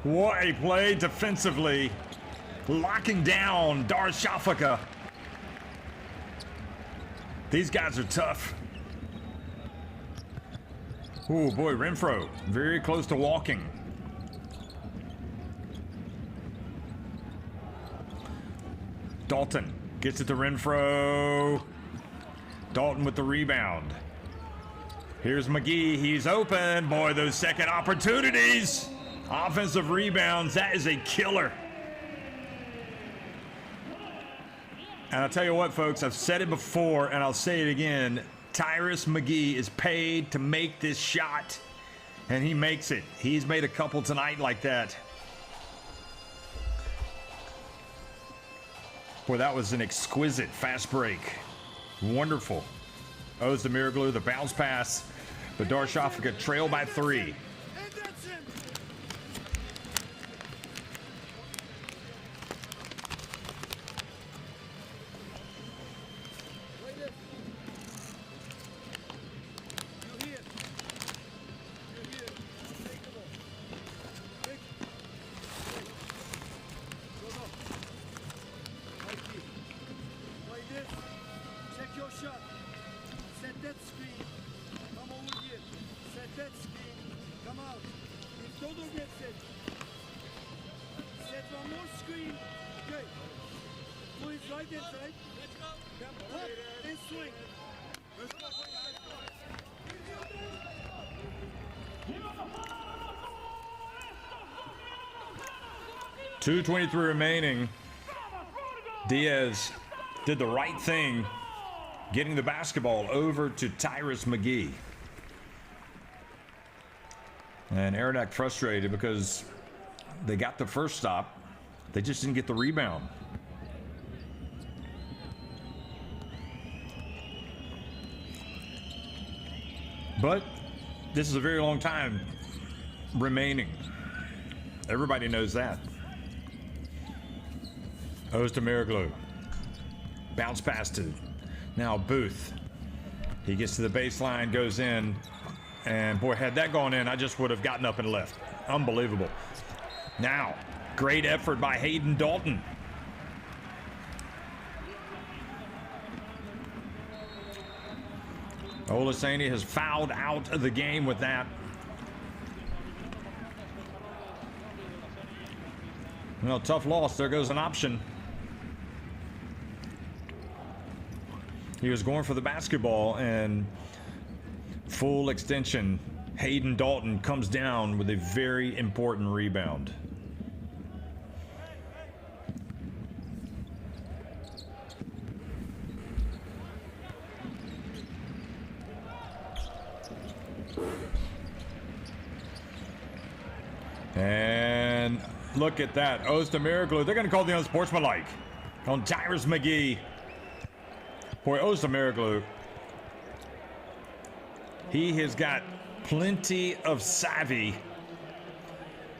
A: What a play defensively. Locking down Darüssafaka. These guys are tough. Oh boy, Renfro very close to walking. Dalton gets it to Renfro. Dalton with the rebound. Here's McGee, he's open. Boy, those second opportunities. Offensive rebounds, that is a killer. And I'll tell you what, folks, I've said it before and I'll say it again. Tyrus McGee is paid to make this shot, and he makes it. He's made a couple tonight like that. Boy, that was an exquisite fast break. Wonderful. Özdemiroglu, the bounce pass. But Darüssafaka trail by 3. .223 remaining. Diaz did the right thing, getting the basketball over to Tyrus McGee. And Hereda frustrated because they got the first stop. They just didn't get the rebound. But this is a very long time remaining. Everybody knows that. Özdemiroglu. Bounce pass to now Booth. He gets to the baseline, goes in, and boy, had that gone in, I just would have gotten up and left. Unbelievable. Now, great effort by Hayden Dalton. Olaseni has fouled out of the game with that. Well, tough loss. There goes an option. He was going for the basketball, and full extension. Hayden Dalton comes down with a very important rebound. And look at that. Özdemiroglu. They're going to call the unsportsmanlike on Tyrus McGee. Boy, Özdemiroglu, he has got plenty of savvy.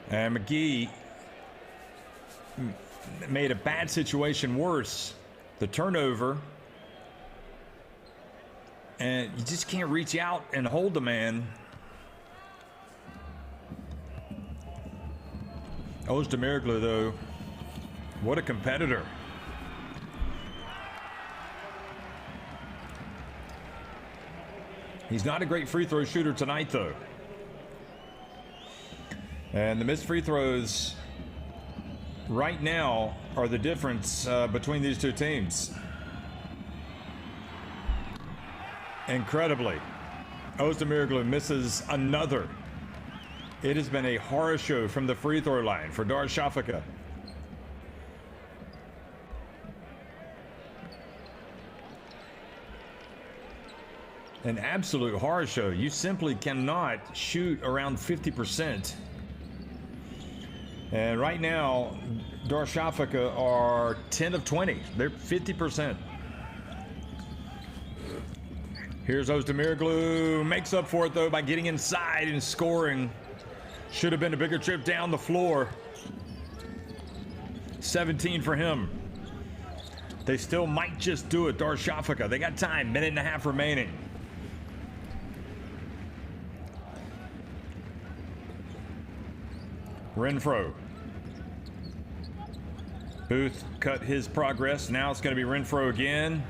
A: And McGee made a bad situation worse. The turnover. And you just can't reach out and hold the man. Özdemiroglu, though, what a competitor. He's not a great free throw shooter tonight, though. And the missed free throws right now are the difference between these two teams. Incredibly, Özdemiroglu misses another. It has been a horror show from the free throw line for Darüssafaka. An absolute horror show. You simply cannot shoot around 50%. And right now, Darüssafaka are 10 of 20. They're 50%. Here's Özdemiroglu. Makes up for it, though, by getting inside and scoring. Should have been a bigger trip down the floor. 17 for him. They still might just do it, Darüssafaka. They got time, minute and a half remaining. Renfro. Booth cut his progress. Now it's going to be Renfro again.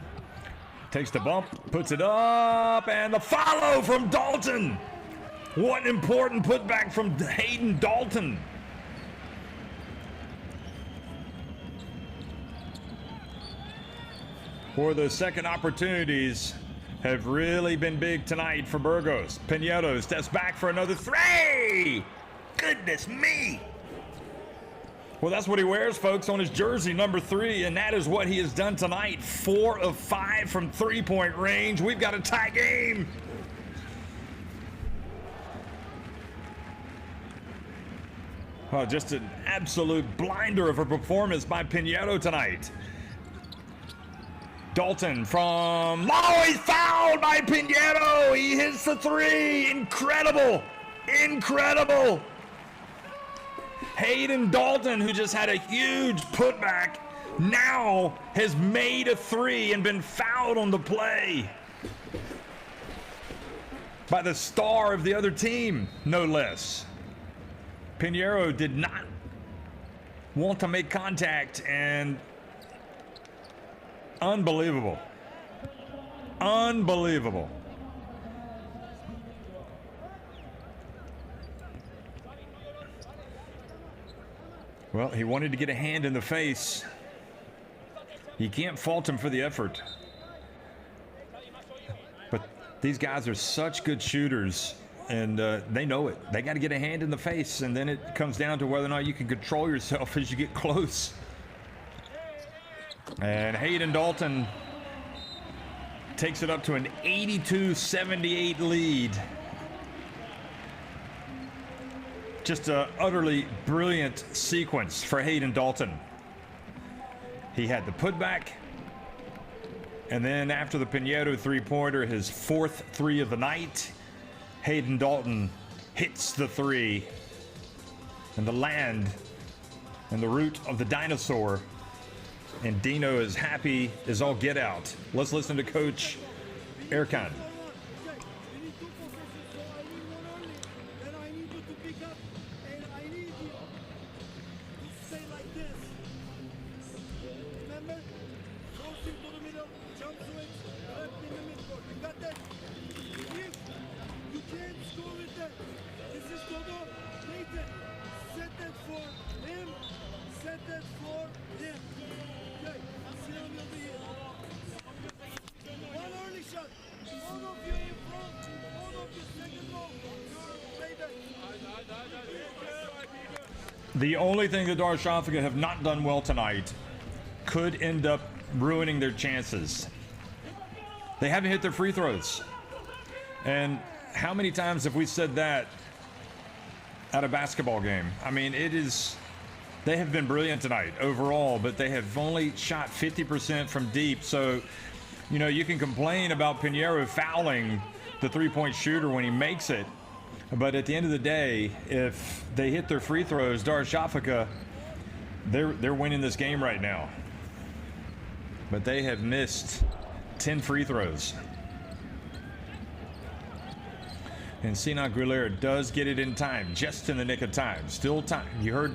A: Takes the bump, puts it up, and the follow from Dalton. What an important putback from Hayden Dalton. For the second opportunities have really been big tonight for Burgos. Pinheiro steps back for another three. Goodness me. Well, that's what he wears, folks, on his jersey, number 3, and that is what he has done tonight. 4 of 5 from three-point range. We've got a tie game. Oh, just an absolute blinder of a performance by Pinheiro tonight. Dalton from... Oh, he's fouled by Pinheiro. He hits the 3. Incredible. Incredible. Hayden Dalton, who just had a huge putback, now has made a 3 and been fouled on the play by the star of the other team, no less. Pinheiro did not want to make contact, and unbelievable. Unbelievable. Well, he wanted to get a hand in the face. You can't fault him for the effort. But these guys are such good shooters, and they know it. They got to get a hand in the face, and then it comes down to whether or not you can control yourself as you get close. And Hayden Dalton takes it up to an 82-78 lead. Just an utterly brilliant sequence for Hayden Dalton. He had the putback, and then after the Pinheiro three-pointer, his 4th 3 of the night, Hayden Dalton hits the 3, and the land and the root of the dinosaur, and Dino is happy as all get out. Let's listen to Coach Erkan. The only thing that Darüssafaka have not done well tonight could end up ruining their chances. They haven't hit their free throws. And how many times have we said that at a basketball game? I mean, they have been brilliant tonight overall, but they have only shot 50% from deep. So, you know, you can complain about Pinheiro fouling the three-point shooter when he makes it. But at the end of the day, if they hit their free throws, Darüssafaka, they're winning this game right now. But they have missed 10 free throws. And Sinan Güler does get it in time, just in the nick of time. Still time. You heard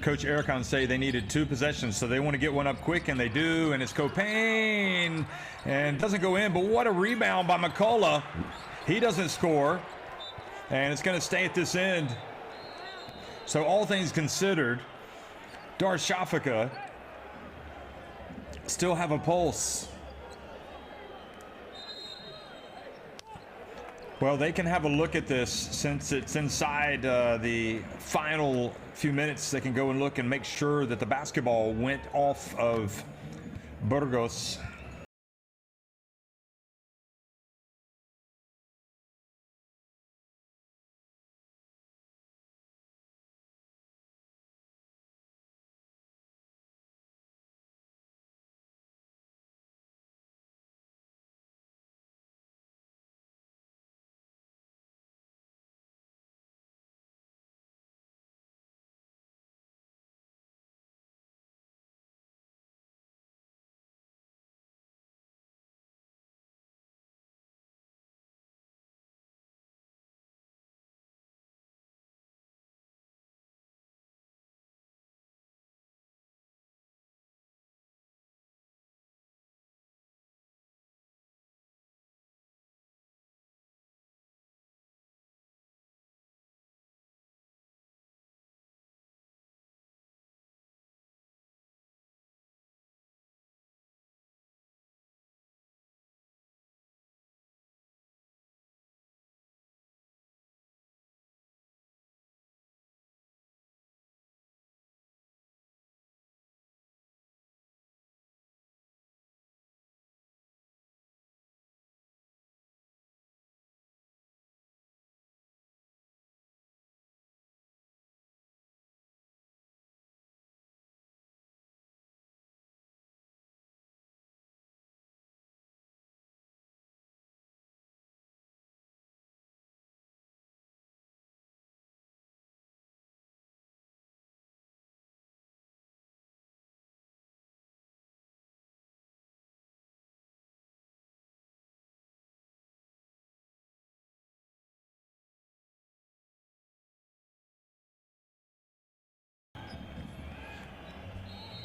A: Coach Erkan say they needed 2 possessions, so they want to get one up quick, and they do. And it's Copain, and doesn't go in. But what a rebound by McCullough. He doesn't score. And it's going to stay at this end. So all things considered, Darüssafaka still have a pulse. Well, they can have a look at this since it's inside the final few minutes. They can go and look and make sure that the basketball went off of Burgos.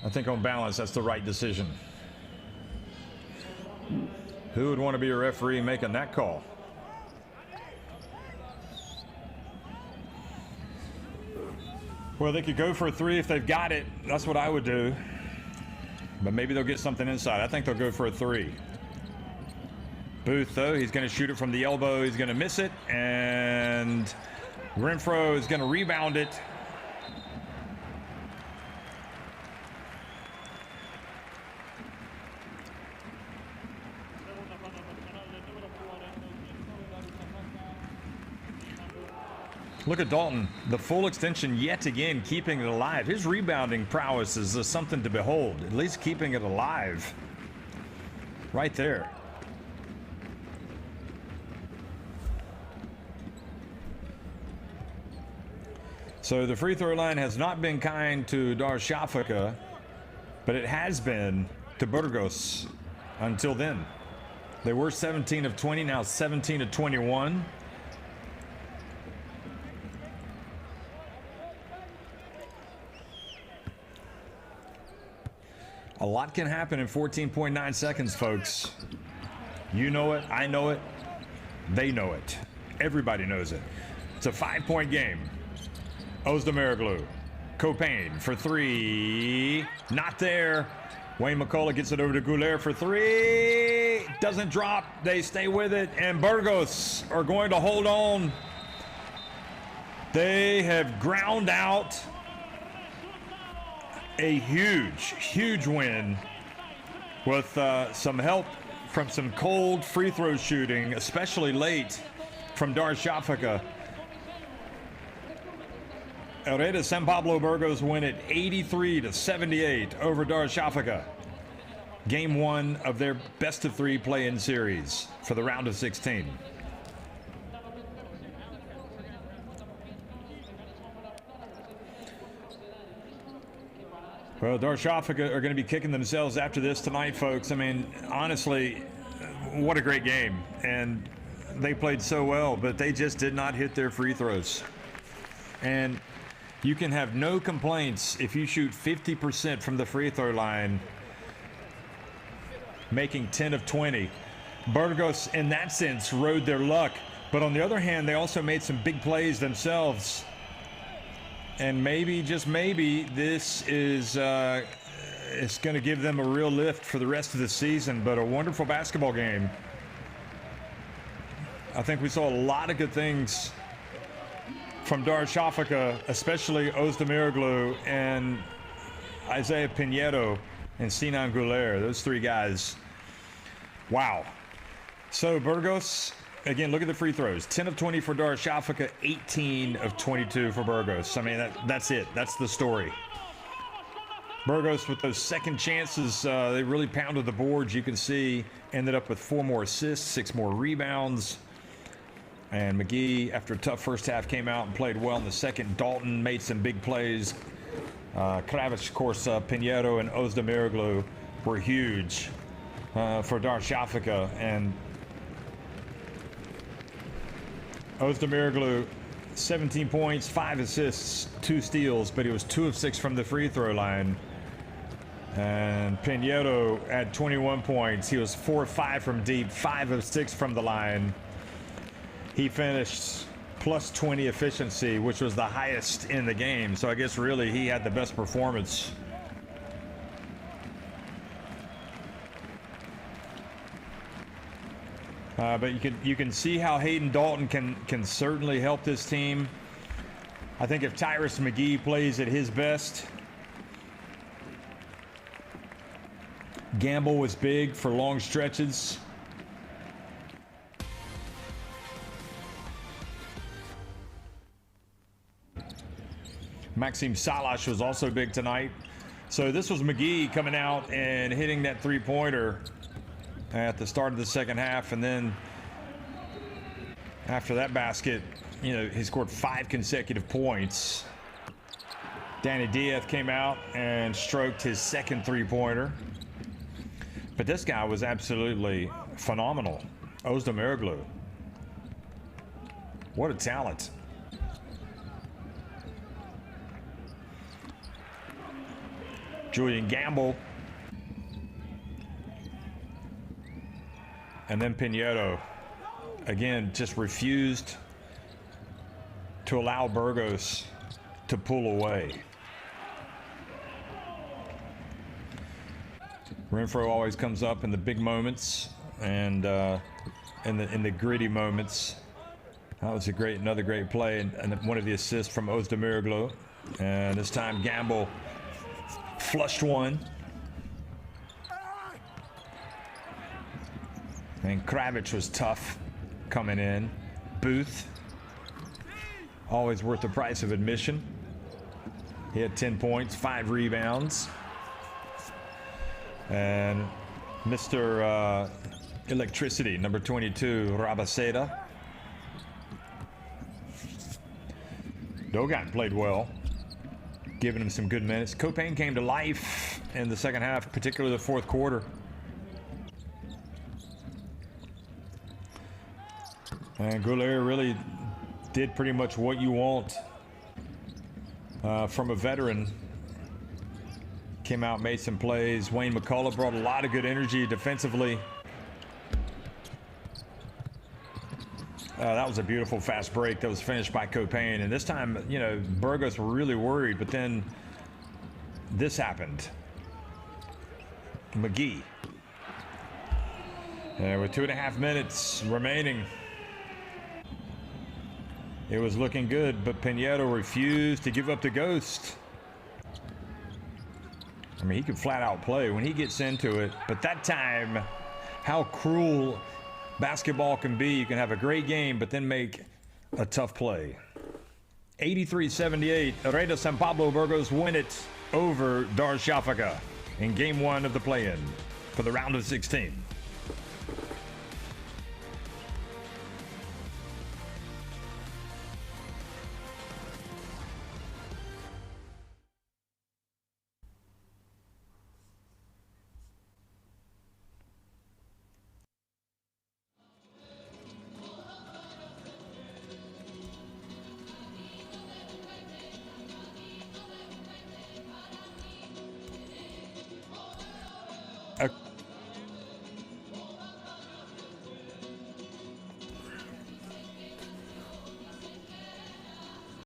A: I think on balance, that's the right decision. Who would want to be a referee making that call? Well, they could go for a three if they've got it. That's what I would do. But maybe they'll get something inside. I think they'll go for a three. Booth, though, he's going to shoot it from the elbow. He's going to miss it. And Renfro is going to rebound it. Look at Dalton, the full extension yet again, keeping it alive. His rebounding prowess is something to behold, at least keeping it alive. Right there. So the free throw line has not been kind to Darüssafaka, but it has been to Burgos until then. They were 17 of 20, now 17 of 21. A lot can happen in 14.9 seconds, folks. You know it, I know it, they know it. Everybody knows it. It's a 5-point game. Özdemiroglu, Copain for three, not there. Wayne McCullough gets it over to Goulet for three, doesn't drop, they stay with it, and Burgos are going to hold on. They have ground out a huge win with some help from some cold free throw shooting, especially late from Darüssafaka. Hereda San Pablo Burgos win it 83-78 over Darüssafaka. Game one of their best of three play-in series for the round of 16. Well, Darüssafaka are going to be kicking themselves after this tonight, folks. I mean, honestly, what a great game. And they played so well, but they just did not hit their free throws. And you can have no complaints if you shoot 50% from the free throw line, making 10 of 20. Burgos, in that sense, rode their luck. But on the other hand, they also made some big plays themselves. And maybe, just maybe, this is it's going to give them a real lift for the rest of the season. But a wonderful basketball game. I think we saw a lot of good things from Darüssafaka, especially Özdemiroglu and Isaiah Pinheiro and Sinan Güler. Those three guys. Wow. So Burgos, again, look at the free throws. 10 of 20 for Darüssafaka, 18 of 22 for Burgos. I mean, that's it. That's the story. Burgos with those second chances, they really pounded the boards. You can see, ended up with 4 more assists, 6 more rebounds. And McGee, after a tough first half, came out and played well in the second. Dalton made some big plays. Kravic, of course, Pinheiro and Özdemiroglu were huge for Darüssafaka. And Özdemiroglu, 17 points, 5 assists, 2 steals, but he was 2 of 6 from the free throw line. And Pinheiro had 21 points. He was 4 of 5 from deep, 5 of 6 from the line. He finished plus 20 efficiency, which was the highest in the game. So I guess really he had the best performance. But you can see how Hayden Dalton can certainly help this team. I think if Tyrus McGee plays at his best, Gamble was big for long stretches. Maxime Salash was also big tonight. So this was McGee coming out and hitting that three-pointer at the start of the second half. And then after that basket, you know, he scored 5 consecutive points. Danny Diaz came out and stroked his second three-pointer. But this guy was absolutely phenomenal. Özdemiroglu. What a talent. Julian Gamble. And then Pinheiro. Again, just refused to allow Burgos to pull away. Renfro always comes up in the big moments and in the gritty moments. That was another great play, and one of the assists from Özdemiroglu. And this time Gamble flushed one. And Kravic was tough coming in. Booth, always worth the price of admission. He had 10 points, 5 rebounds. And Mr. Electricity, number 22, Rabaseda. Dogan played well, giving him some good minutes. Copain came to life in the second half, particularly the fourth quarter. And Güler really did pretty much what you want from a veteran. Came out, made some plays. Wayne McCullough brought a lot of good energy defensively. That was a beautiful fast break that was finished by Copain. And this time, you know, Burgos were really worried, but then this happened. McGee. With 2.5 minutes remaining, it was looking good, but Pinheiro refused to give up the ghost. I mean, he could flat out play when he gets into it, but that time, how cruel basketball can be. You can have a great game, but then make a tough play. 83-78, Hereda and Pablo Burgos win it over Darüssafaka in game 1 of the play-in for the round of 16.